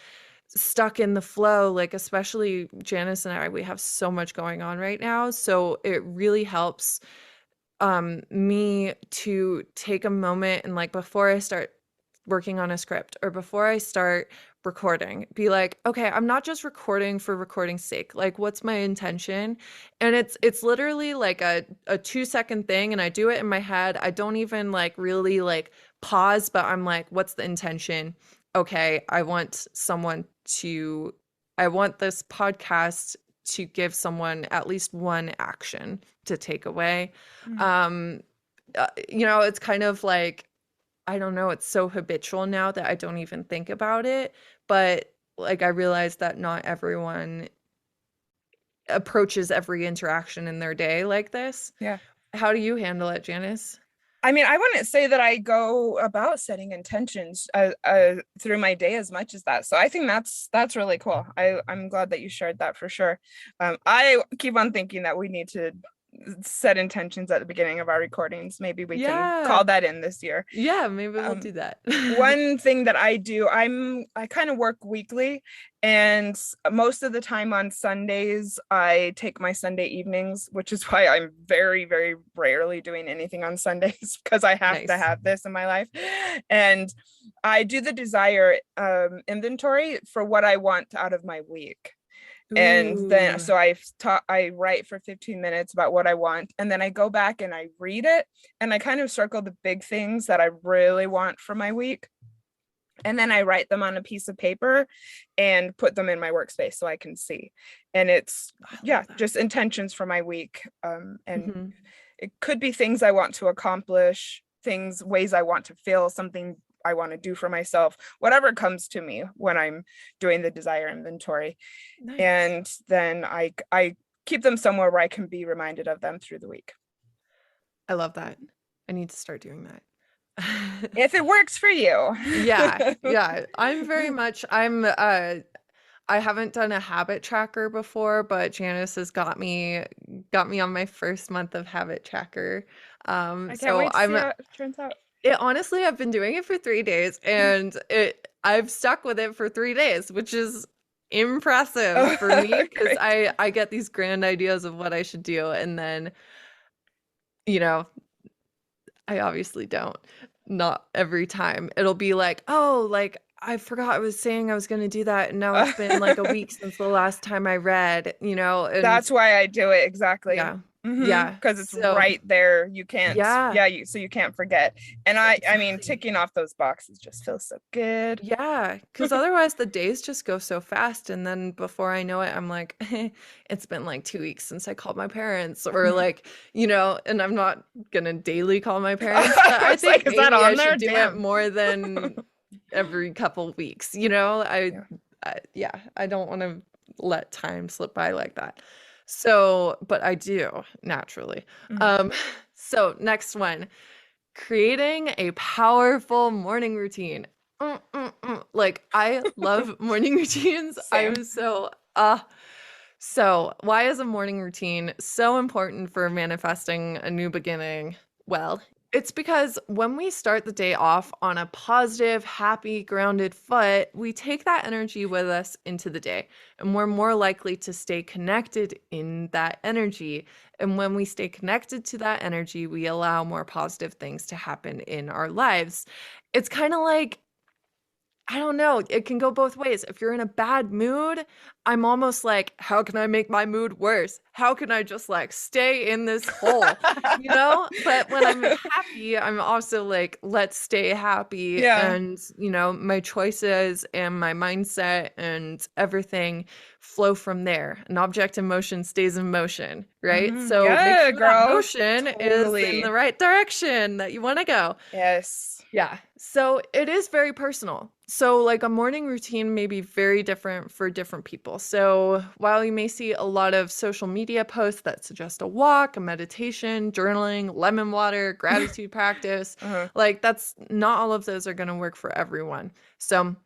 stuck in the flow, like especially Janice and I, we have so much going on right now. So it really helps me to take a moment and like before I start working on a script or before I start recording, be like, okay, I'm not just recording for recording's sake. Like, what's my intention? And it's literally like a 2-second thing, and I do it in my head. I don't even like really like pause, but I'm like, what's the intention? Okay, I want this podcast to give someone at least one action to take away. You know, it's kind of like, I don't know, it's so habitual now that I don't even think about it. But like, I realize that not everyone approaches every interaction in their day like this. Yeah. How do you handle it, Janice? I mean, I wouldn't say that I go about setting intentions through my day as much as that. So I think that's really cool. I'm glad that you shared that for sure. I keep on thinking that we need to set intentions at the beginning of our recordings. Maybe we can call that in this year. Yeah, maybe we'll do that. One thing that I do, I kind of work weekly, and most of the time on Sundays, I take my Sunday evenings, which is why I'm very, very rarely doing anything on Sundays because I have to have this in my life. And I do the desire inventory for what I want out of my week. And then so I write for 15 minutes about what I want, and then I go back and I read it, and I kind of circle the big things that I really want for my week, and then I write them on a piece of paper and put them in my workspace so I can see. And it's just intentions for my week, and it could be things I want to accomplish, ways I want to feel, something I want to do for myself, whatever comes to me when I'm doing the desire inventory. Nice. And then I keep them somewhere where I can be reminded of them through the week. I love that. I need to start doing that. If it works for you. Yeah. I'm very much, I haven't done a habit tracker before, but Janice has got me on my first month of habit tracker. I can't wait to see how it turns out. Honestly, I've been doing it for 3 days, and I've stuck with it for 3 days, which is impressive for me because I get these grand ideas of what I should do, and then, you know, I obviously don't. Not every time. It'll be like, oh, like I forgot I was saying I was going to do that, and now it's been like a week since the last time I read, you know. And that's why I do it. Exactly. Yeah. Yeah, because it's right there. You can't. So you can't forget. And I mean, ticking off those boxes just feels so good. Yeah, because otherwise the days just go so fast, and then before I know it, I'm like, it's been like 2 weeks since I called my parents, or like, you know, and I'm not gonna daily call my parents. But I think maybe I should do it more than every couple weeks. You know, I don't want to let time slip by like that. So, but I do naturally. So next one, creating a powerful morning routine. Like, I love morning routines. Same. I'm so why is a morning routine so important for manifesting a new beginning? Well, it's because when we start the day off on a positive, happy, grounded foot, we take that energy with us into the day, and we're more likely to stay connected in that energy. And when we stay connected to that energy, we allow more positive things to happen in our lives. It's kind of like I don't know. It can go both ways. If you're in a bad mood, I'm almost like, how can I make my mood worse? How can I just like stay in this hole, you know? But when I'm happy, I'm also like, let's stay happy. Yeah. And, you know, my choices and my mindset and everything flow from there. An object in motion stays in motion, right? So make Yeah, sure that girl. motion is in Totally. the right direction that you want to go. Yes. Yeah. So it is very personal. So, like, a morning routine may be very different for different people. So, while you may see a lot of social media posts that suggest a walk, a meditation, journaling, lemon water, gratitude practice, like, that's not all of those are going to work for everyone. So,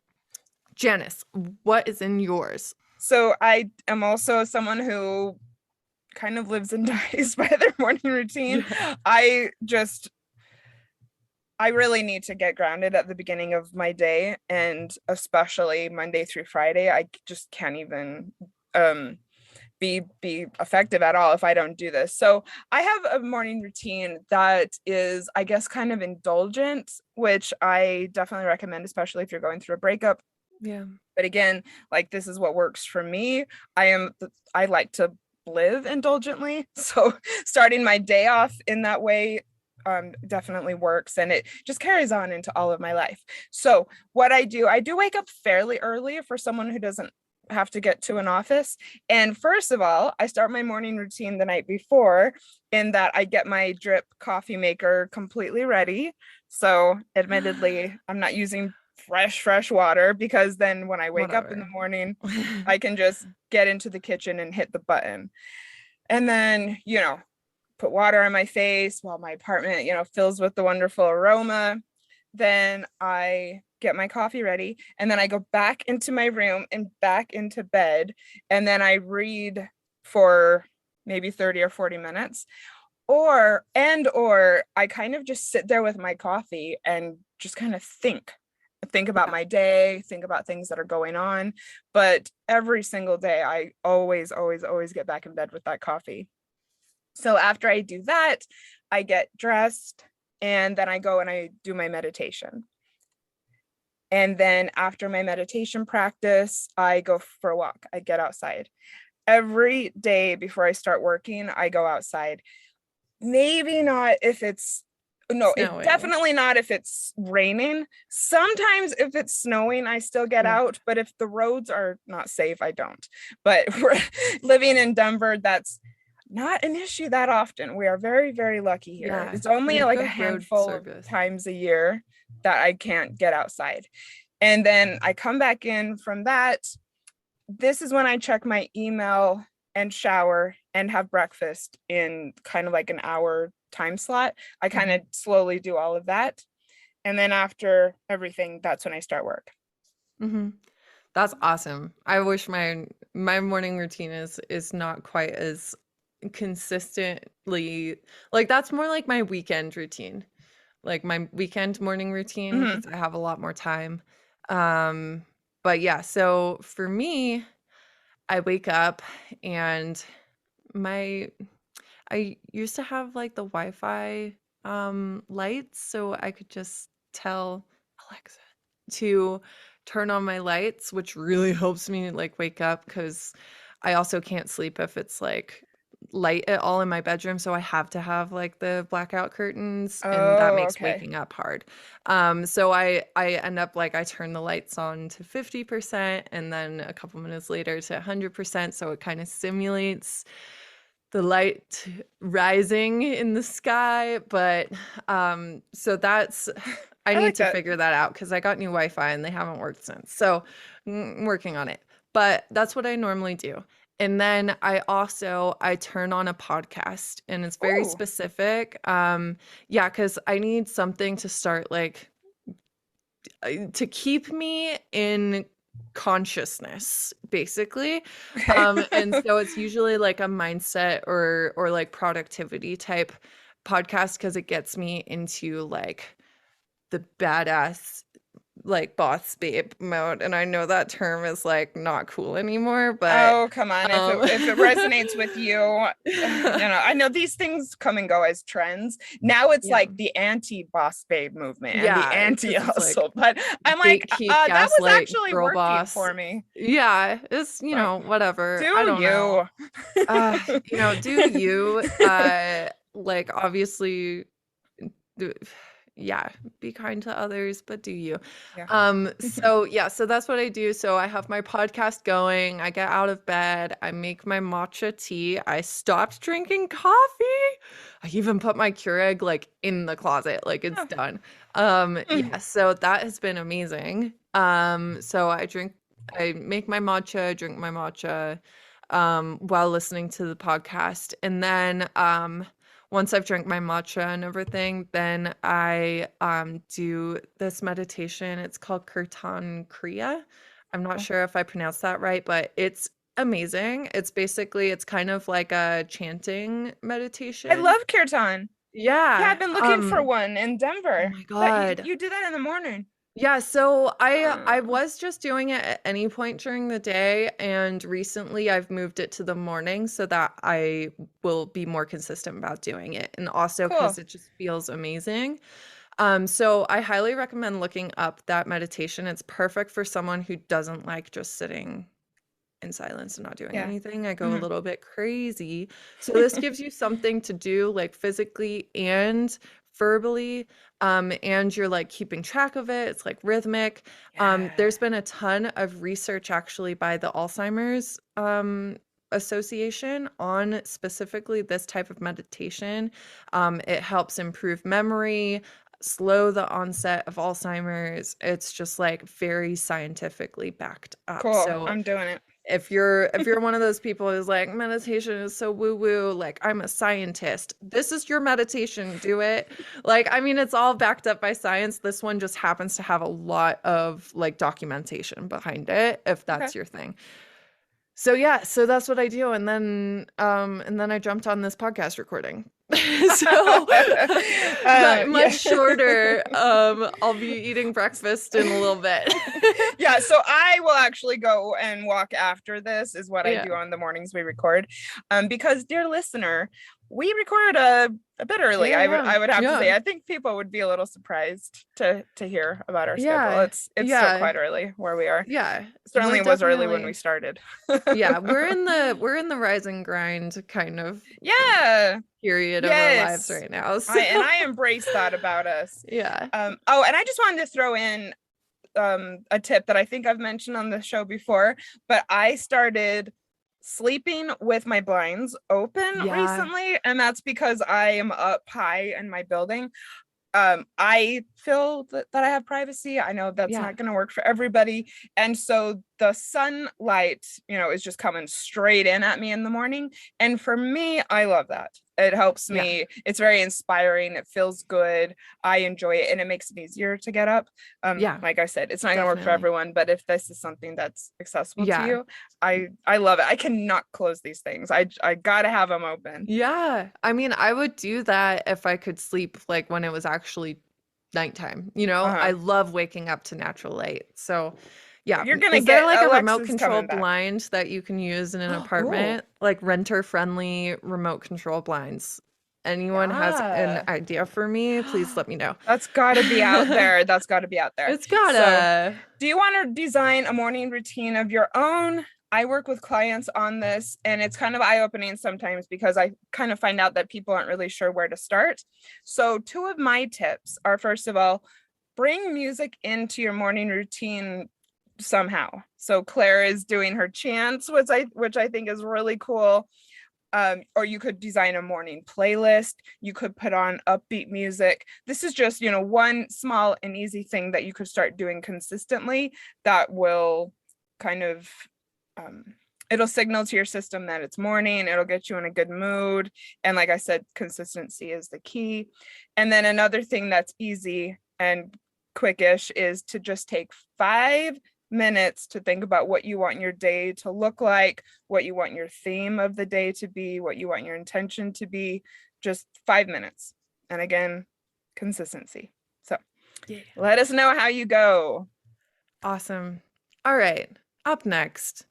Janice, what is in yours? So, I am also someone who kind of lives and dies by their morning routine. Yeah. I really need to get grounded at the beginning of my day, and especially Monday through Friday. I just can't even be effective at all if I don't do this. So I have a morning routine that is, I guess, kind of indulgent, which I definitely recommend, especially if you're going through a breakup. Yeah. But again, like, this is what works for me. I like to live indulgently. So starting my day off in that way definitely works, and it just carries on into all of my life. So what I do wake up fairly early for someone who doesn't have to get to an office. And first of all, I start my morning routine the night before, in that I get my drip coffee maker completely ready. So admittedly, I'm not using fresh water, because then when I wake up in the morning, I can just get into the kitchen and hit the button. And then, you know, put water on my face while my apartment, you know, fills with the wonderful aroma. Then I get my coffee ready, and then I go back into my room and back into bed, and then I read for maybe 30 or 40 minutes, or I kind of just sit there with my coffee and just kind of think about my day, think about things that are going on. But every single day, I always get back in bed with that coffee. So after I do that, I get dressed, and then I go and I do my meditation. And then after my meditation practice, I go for a walk. I get outside. Every day before I start working, I go outside. Maybe not if it's definitely not if it's raining. Sometimes if it's snowing, I still get out, but if the roads are not safe, I don't. But we're living in Denver, that's not an issue that often. We are very, very lucky here. Yeah. It's only like a handful of times a year that I can't get outside. And then I come back in from that. This is when I check my email and shower and have breakfast in kind of like an hour time slot. I kind of slowly do all of that. And then after everything, that's when I start work. That's awesome. I wish my morning routine is not quite as consistently, like, that's more like my weekend routine, like my weekend morning routine, because I have a lot more time. But yeah, so for me, I wake up and I used to have like the Wi-Fi lights, so I could just tell Alexa to turn on my lights, which really helps me like wake up, because I also can't sleep if it's like light at all in my bedroom, so I have to have like the blackout curtains, and that makes waking up hard. So I end up like, I turn the lights on to 50% and then a couple minutes later to 100%, so it kind of simulates the light rising in the sky. But so that's, I need to figure that out, because I got new Wi-Fi and they haven't worked since, so I'm working on it. But that's what I normally do. And then I turn on a podcast, and it's very specific. Yeah, because I need something to start, like, to keep me in consciousness, basically. And so it's usually like a mindset or like productivity type podcast, because it gets me into like the badass like boss babe mode, and I know that term is like not cool anymore, but oh, come on. If it resonates with you, I know these things come and go as trends. Now it's like the anti-boss babe movement and the anti-hustle, but I'm like, that was actually girl working boss for me. Yeah, it's whatever. Do I don't know. Do you like obviously be kind to others, but do you? So that's what I do. So I have my podcast going, I get out of bed, I make my matcha tea, I stopped drinking coffee. I even put my Keurig like in the closet, like it's done. So that has been amazing. So I make my matcha, drink my matcha while listening to the podcast, and then once I've drank my matcha and everything, then I do this meditation. It's called Kirtan Kriya. I'm not sure if I pronounced that right, but it's amazing. It's kind of like a chanting meditation. I love Kirtan. Yeah. I've been looking for one in Denver. Oh my God. You do that in the morning. Yeah, so I was just doing it at any point during the day, and recently I've moved it to the morning so that I will be more consistent about doing it, and also because it just feels amazing. So I highly recommend looking up that meditation. It's perfect for someone who doesn't like just sitting in silence and not doing anything. I go a little bit crazy. So this gives you something to do like physically and verbally, and you're like keeping track of it. It's like rhythmic. There's been a ton of research actually by the Alzheimer's Association on specifically this type of meditation. It helps improve memory, slow the onset of Alzheimer's. It's just like very scientifically backed up. Cool. So I'm doing it. If you're one of those people who's like, meditation is so woo-woo, like I'm a scientist, this is your meditation, do it. Like, I mean, it's all backed up by science. This one just happens to have a lot of like documentation behind it, if that's your thing. So so that's what I do. And then I jumped on this podcast recording. So much shorter. I'll be eating breakfast in a little bit. So I will actually go and walk after this is what I do on the mornings we record. Because dear listener, we record a bit early. I would have to say, I think people would be a little surprised to hear about our schedule. It's still quite early where we are. Certainly was early when we started. We're in the rise and grind kind of period of our lives right now. So. And I embrace that about us. And I just wanted to throw in a tip that I think I've mentioned on the show before, but I started sleeping with my blinds open recently, and that's because I am up high in my building. I feel that I have privacy. I know that's not going to work for everybody, and so the sunlight, is just coming straight in at me in the morning, and for me, I love that. It helps me. It's very inspiring. It feels good. I enjoy it, and it makes it easier to get up. Like I said, it's not going to work for everyone, but if this is something that's accessible to you, I love it. I cannot close these things. I gotta have them open. I mean, I would do that if I could sleep like when it was actually nighttime. I love waking up to natural light. So you're gonna is get there like Alexa's a remote control blind that you can use in an apartment, like renter friendly remote control blinds? Anyone has an idea for me, please let me know. That's gotta be out there. It's gotta. So, do you want to design a morning routine of your own? I work with clients on this, and it's kind of eye-opening sometimes because I kind of find out that people aren't really sure where to start. So 2 of my tips are, first of all, bring music into your morning routine somehow. So Claire is doing her chants, which I think is really cool. Or you could design a morning playlist. You could put on upbeat music. This is just, one small and easy thing that you could start doing consistently that will kind of, it'll signal to your system that it's morning. It'll get you in a good mood. And like I said, consistency is the key. And then another thing that's easy and quickish is to just take 5 minutes to think about what you want your day to look like, what you want your theme of the day to be, what you want your intention to be. Just 5 minutes. And again, consistency. So let us know how you go. Awesome. All right. Up next,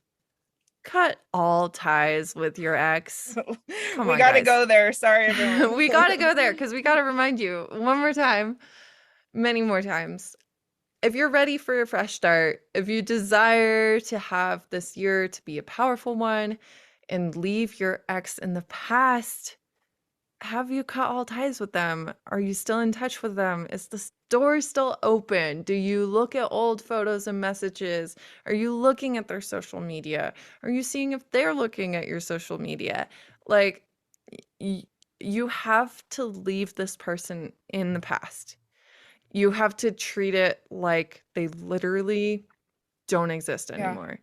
cut all ties with your ex. Come on, we got to guys. go there. Sorry, everyone. We got to go there because we got to remind you one more time, many more times. If you're ready for a fresh start, if you desire to have this year to be a powerful one and leave your ex in the past, have you cut all ties with them? Are you still in touch with them? Is the door still open? Do you look at old photos and messages? Are you looking at their social media? Are you seeing if they're looking at your social media? Like, you have to leave this person in the past. You have to treat it like they literally don't exist anymore.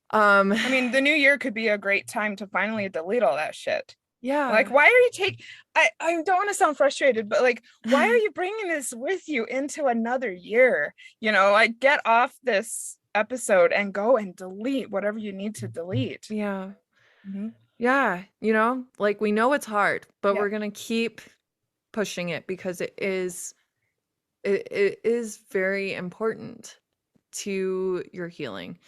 I mean, the new year could be a great time to finally delete all that shit. Yeah. Like, why are you I don't want to sound frustrated, but like, why are you bringing this with you into another year? You know, like, get off this episode and go and delete whatever you need to delete. Yeah. Mm-hmm. Yeah. You know, like, we know it's hard, but we're going to keep pushing it because it is very important to your healing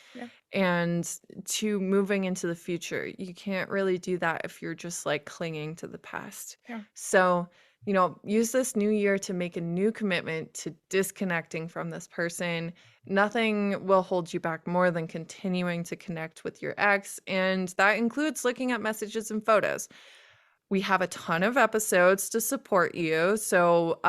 and to moving into the future. You can't really do that if you're just like clinging to the past. So, you know, use this new year to make a new commitment to disconnecting from this person. Nothing will hold you back more than continuing to connect with your ex, and that includes looking at messages and photos. We have a ton of episodes to support you. So,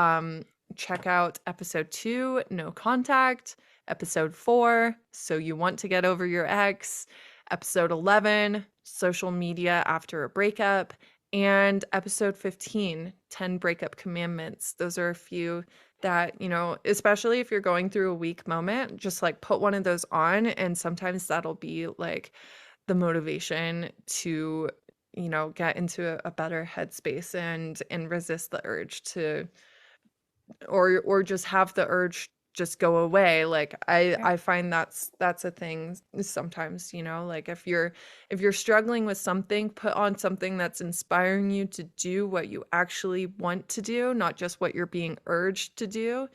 check out episode 2, No Contact, episode 4, So You Want to Get Over Your Ex, episode 11, Social Media After a Breakup, and episode 15, 10 Breakup Commandments. Those are a few that, you know, especially if you're going through a weak moment, just like put one of those on, and sometimes that'll be like the motivation to, you know, get into a better headspace and resist the urge to, or just have the urge just go away. Like I find that's a thing sometimes, you know, like if you're struggling with something, put on something that's inspiring you to do what you actually want to do, not just what you're being urged to do.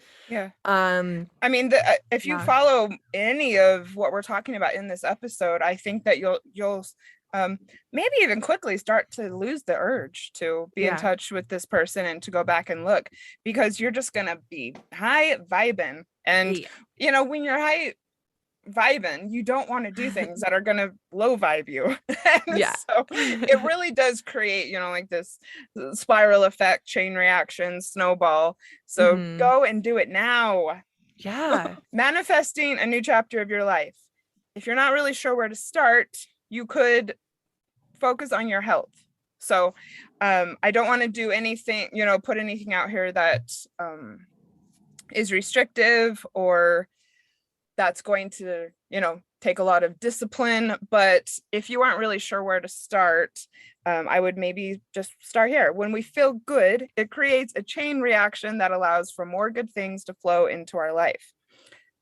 I mean, if you follow any of what we're talking about in this episode, I think that you'll maybe even quickly start to lose the urge to be in touch with this person and to go back and look, because you're just gonna be high vibing. And you know, when you're high vibing, you don't want to do things that are gonna low vibe you. So it really does create, you know, like this spiral effect, chain reaction, snowball. So go and do it now. Manifesting a new chapter of your life. If you're not really sure where to start, you could focus on your health. So I don't want to do anything, you know, put anything out here that is restrictive or that's going to, you know, take a lot of discipline. But if you aren't really sure where to start, I would maybe just start here. When we feel good, it creates a chain reaction that allows for more good things to flow into our life.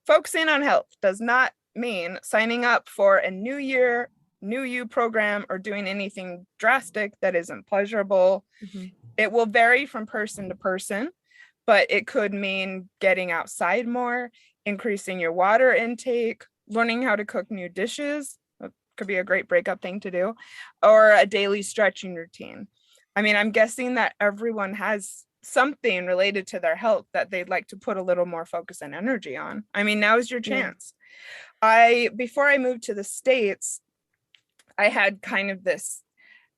Focusing on health does not mean signing up for a new year, new you program or doing anything drastic that isn't pleasurable. It will vary from person to person, but it could mean getting outside more, increasing your water intake, learning how to cook new dishes. That could be a great breakup thing to do, or a daily stretching routine. I mean, I'm guessing that everyone has something related to their health that they'd like to put a little more focus and energy on. I mean, now is your chance. Before I moved to the States, I had kind of this,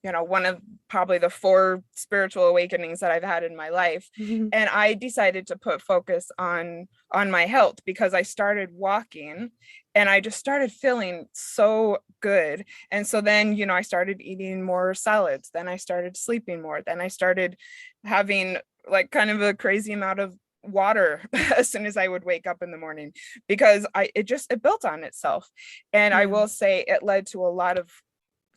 you know, one of probably the 4 spiritual awakenings that I've had in my life. And I decided to put focus on my health because I started walking and I just started feeling so good. And so then, you know, I started eating more salads. Then I started sleeping more. Then I started having like kind of a crazy amount of water as soon as I would wake up in the morning, because it built on itself. And I will say it led to a lot of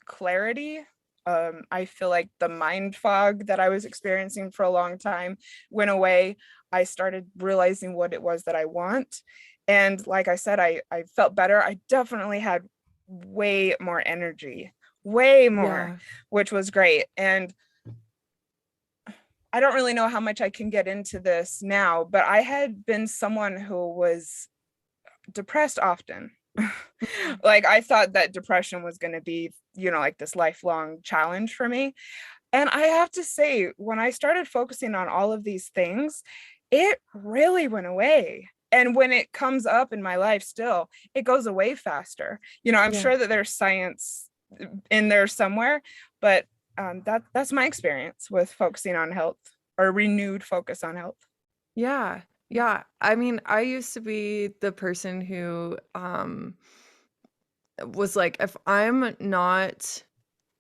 clarity. I feel like the mind fog that I was experiencing for a long time went away. I started realizing what it was that I want. And like I said, I felt better. I definitely had way more energy, way more, which was great. And I don't really know how much I can get into this now, but I had been someone who was depressed often. Like I thought that depression was going to be, like this lifelong challenge for me. And I have to say, when I started focusing on all of these things, it really went away. And when it comes up in my life still, it goes away faster. I'm sure that there's science in there somewhere, but that's my experience with focusing on health, or renewed focus on health. Yeah. Yeah. I mean, I used to be the person who was like, if I'm not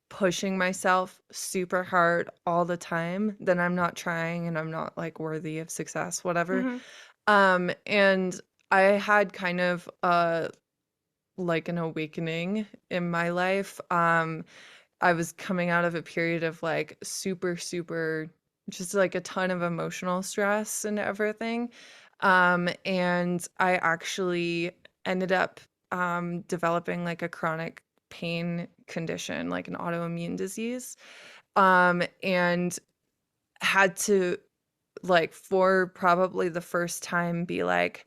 pushing myself super hard all the time, then I'm not trying and I'm not like worthy of success, whatever. And I had kind of like an awakening in my life. I was coming out of a period of like super just like a ton of emotional stress and everything. And I actually ended up developing like a chronic pain condition, like an autoimmune disease. And had to, like, for probably the first time, be like,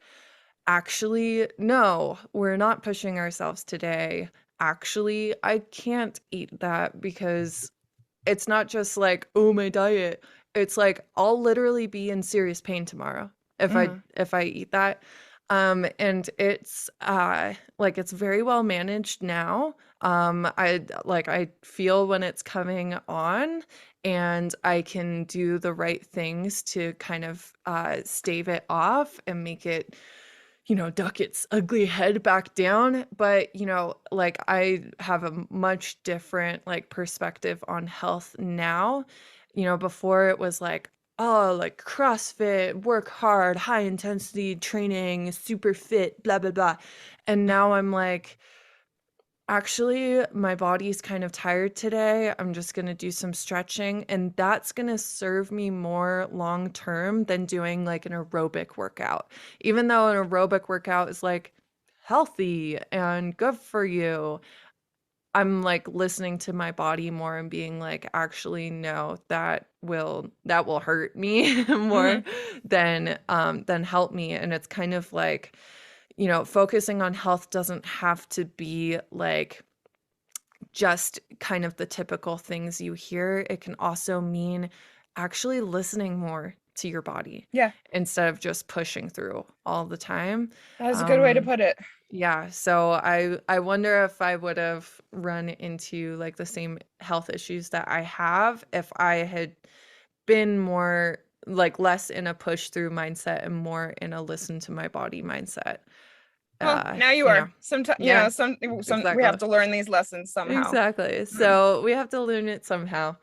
actually, no, we're not pushing ourselves today. Actually, I can't eat that because it's not just like, oh, my diet. It's like I'll literally be in serious pain tomorrow if I eat that. And it's like it's very well managed now. I feel when it's coming on, and I can do the right things to kind of stave it off and make it, duck its ugly head back down. But, like I have a much different like perspective on health now. Before it was like, oh, like CrossFit, work hard, high intensity training, super fit, blah, blah, blah. And now I'm like, actually, my body's kind of tired today. I'm just going to do some stretching, and that's going to serve me more long term than doing like an aerobic workout. Even though an aerobic workout is like healthy and good for you, I'm like listening to my body more and being like, actually, no, that will hurt me more than help me. And it's kind of like, focusing on health doesn't have to be like just kind of the typical things you hear. It can also mean actually listening more to your body. Yeah. Instead of just pushing through all the time. That's a good way to put it. Yeah. So I wonder if I would have run into like the same health issues that I have if I had been more like less in a push through mindset and more in a listen to my body mindset. Well, now you are. Sometimes, Yeah, some exactly. we have to learn these lessons somehow. Exactly. So we have to learn it somehow.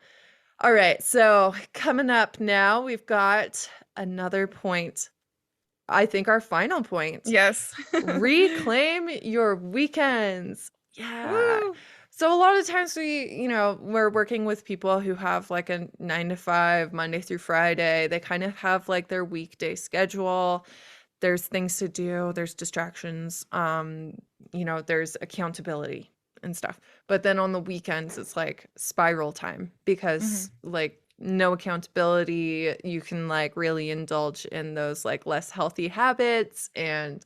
All right. So coming up now, we've got another point. I think our final point. Yes. Reclaim your weekends. Yeah. Woo. So a lot of times we're working with people who have like a 9 to 5, Monday through Friday. They kind of have like their weekday schedule. There's things to do, there's distractions, there's accountability and stuff. But then on the weekends, it's like spiral time because like no accountability, you can like really indulge in those like less healthy habits. And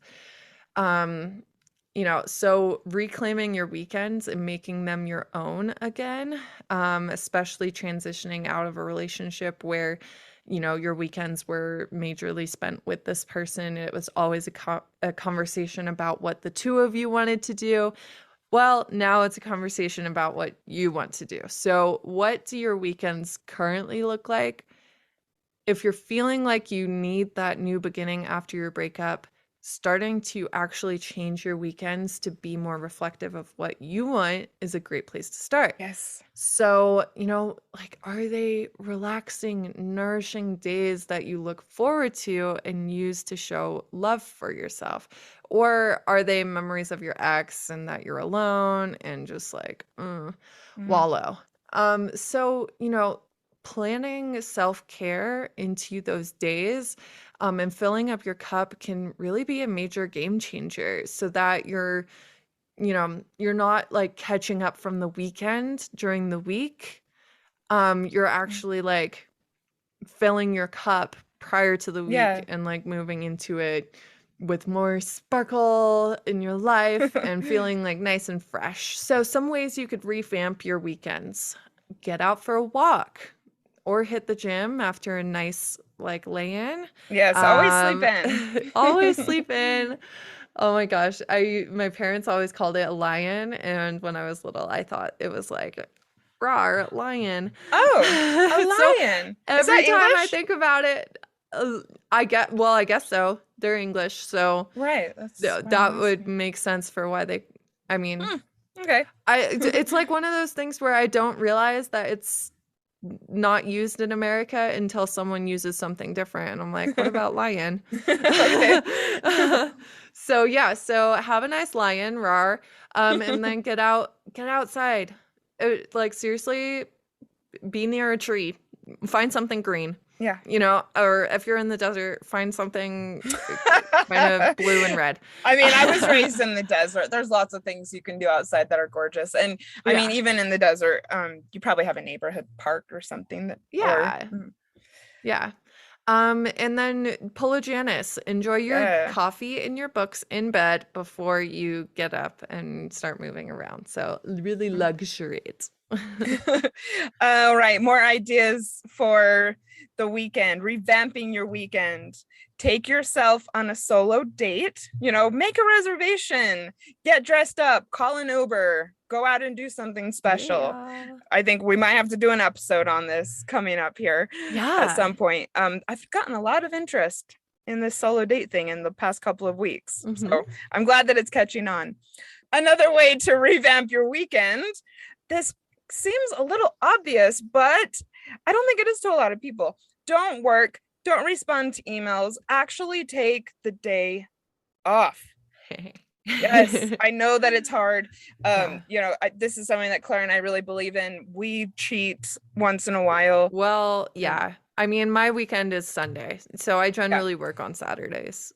so reclaiming your weekends and making them your own again, especially transitioning out of a relationship where your weekends were majorly spent with this person. It was always a conversation about what the two of you wanted to do. Well, now it's a conversation about what you want to do. So what do your weekends currently look like? If you're feeling like you need that new beginning after your breakup, starting to actually change your weekends to be more reflective of what you want is a great place to start. Yes. So, like, are they relaxing, nourishing days that you look forward to and use to show love for yourself? Or are they memories of your ex and that you're alone and just like, wallow? So, planning self-care into those days and filling up your cup can really be a major game changer so that you're not like catching up from the weekend during the week. You're actually like filling your cup prior to the week and like moving into it with more sparkle in your life and feeling like nice and fresh. So some ways you could revamp your weekends: get out for a walk or hit the gym after a nice like lay-in. Yes, always sleep in. Always sleep in. Oh my gosh. My parents always called it a lion, and when I was little, I thought it was like rawr, lion. Oh, a lion. So every Is that time English? I think about it, I guess so. They're English, so right. That would make sense for why they. I mean, okay. It's like one of those things where I don't realize that it's not used in America until someone uses something different, and I'm like, what about lion? So yeah, so have a nice lion, rawr, and then get outside. Like seriously, be near a tree, find something green. Yeah. You know, or if you're in the desert, find something kind of blue and red. I mean, I was raised in the desert. There's lots of things you can do outside that are gorgeous. And I mean, even in the desert, you probably have a neighborhood park or something that yeah. And then pull a Janice. Enjoy your coffee and your books in bed before you get up and start moving around. So really luxuriate. All right, more ideas for the weekend. Revamping your weekend. Take yourself on a solo date. You know, make a reservation, get dressed up, call an Uber, go out and do something special. I think we might have to do an episode on this coming up here at some point. I've gotten a lot of interest in this solo date thing in the past couple of weeks. So I'm glad that it's catching on. Another way to revamp your weekend. This seems a little obvious, but I don't think it is to a lot of people. Don't work. Don't respond to emails. Actually take the day off. Yes, I know that it's hard. You know, this is something that Claire and I really believe in. We cheat once in a while. Well, yeah. I mean, my weekend is Sunday, so I generally work on Saturdays.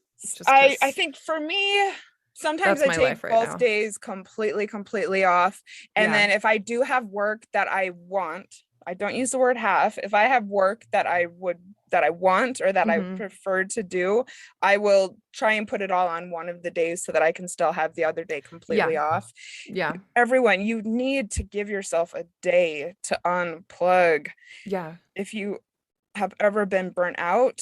I think for me, sometimes I take both days completely off. And then if I do have work that I want, I don't use the word have. If I have work that I want or that I prefer to do, I will try and put it all on one of the days so that I can still have the other day completely off. Yeah. Everyone, you need to give yourself a day to unplug. Yeah. If you have ever been burnt out,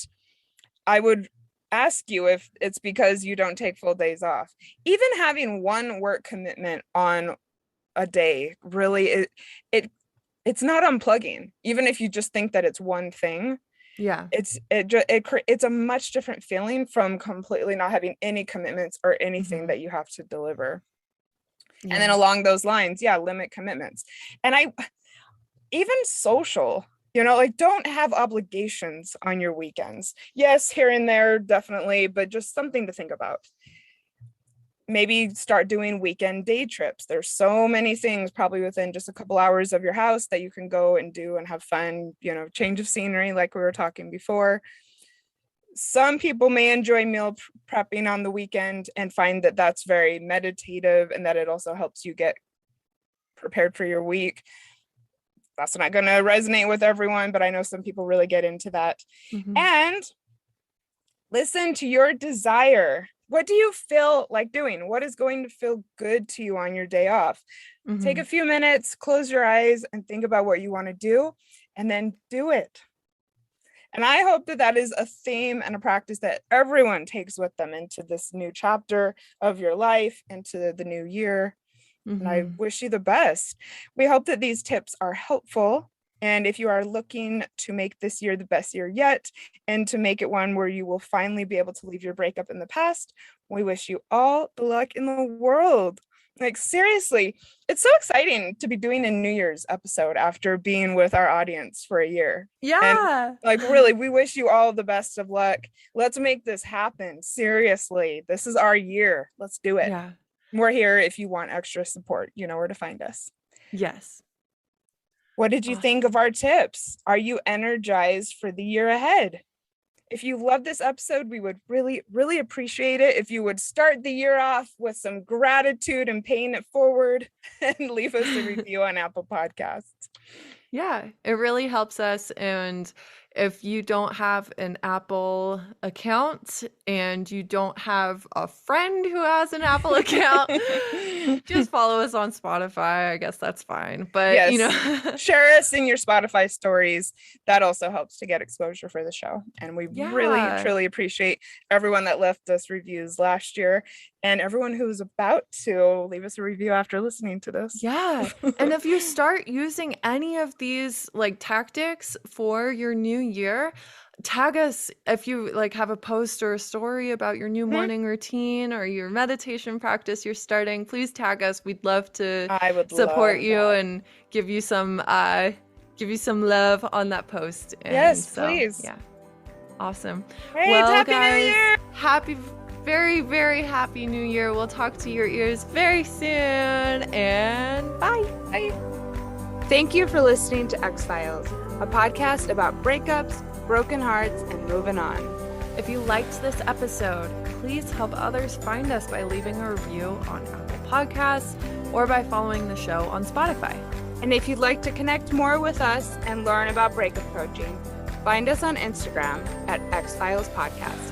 I would ask you if it's because you don't take full days off. Even having one work commitment on a day, really, it's not unplugging. Even if you just think that it's one thing, it's a much different feeling from completely not having any commitments or anything that you have to deliver. And then along those lines, limit commitments. And even social, you know, like don't have obligations on your weekends. Yes, here and there, definitely, but just something to think about. Maybe start doing weekend day trips. There's so many things probably within just a couple hours of your house that you can go and do and have fun, you know, change of scenery like we were talking before. Some people may enjoy meal prepping on the weekend and find that that's very meditative and that it also helps you get prepared for your week. That's not going to resonate with everyone, but I know some people really get into that. And listen to your desire. What do you feel like doing? What is going to feel good to you on your day off? Take a few minutes, close your eyes, and think about what you want to do, and then do it. And I hope that that is a theme and a practice that everyone takes with them into this new chapter of your life, into the new year. And I wish you the best. We hope that these tips are helpful. And if you are looking to make this year the best year yet, and to make it one where you will finally be able to leave your breakup in the past, we wish you all the luck in the world. Like, seriously, it's so exciting to be doing a New Year's episode after being with our audience for a year. Yeah. And, like, really, we wish you all the best of luck. Let's make this happen. Seriously, this is our year. Let's do it. Yeah. We're here if you want extra support. You know where to find us. Yes. What did you think of our tips? Are you energized for the year ahead? If you love this episode, we would really, really appreciate it if you would start the year off with some gratitude and paying it forward and leave us a review on Apple Podcasts. Yeah, it really helps us, and if you don't have an Apple account and you don't have a friend who has an Apple account, just follow us on Spotify. I guess that's fine. But, yes. Share us in your Spotify stories. That also helps to get exposure for the show. And we really, truly appreciate everyone that left us reviews last year and everyone who's about to leave us a review after listening to this. Yeah. And if you start using any of these like tactics for your new year, tag us. If you like have a post or a story about your new morning routine or your meditation practice you're starting, please tag us. We'd love to support you and give you some love on that post. And yes, please. Yeah. Awesome. Hey, well, happy New Year. Very, very happy New Year. We'll talk to your ears very soon. And bye. Bye. Thank you for listening to X-Files, a podcast about breakups, broken hearts, and moving on. If you liked this episode, please help others find us by leaving a review on Apple Podcasts or by following the show on Spotify. And if you'd like to connect more with us and learn about breakup coaching, find us on Instagram at X-Files Podcast.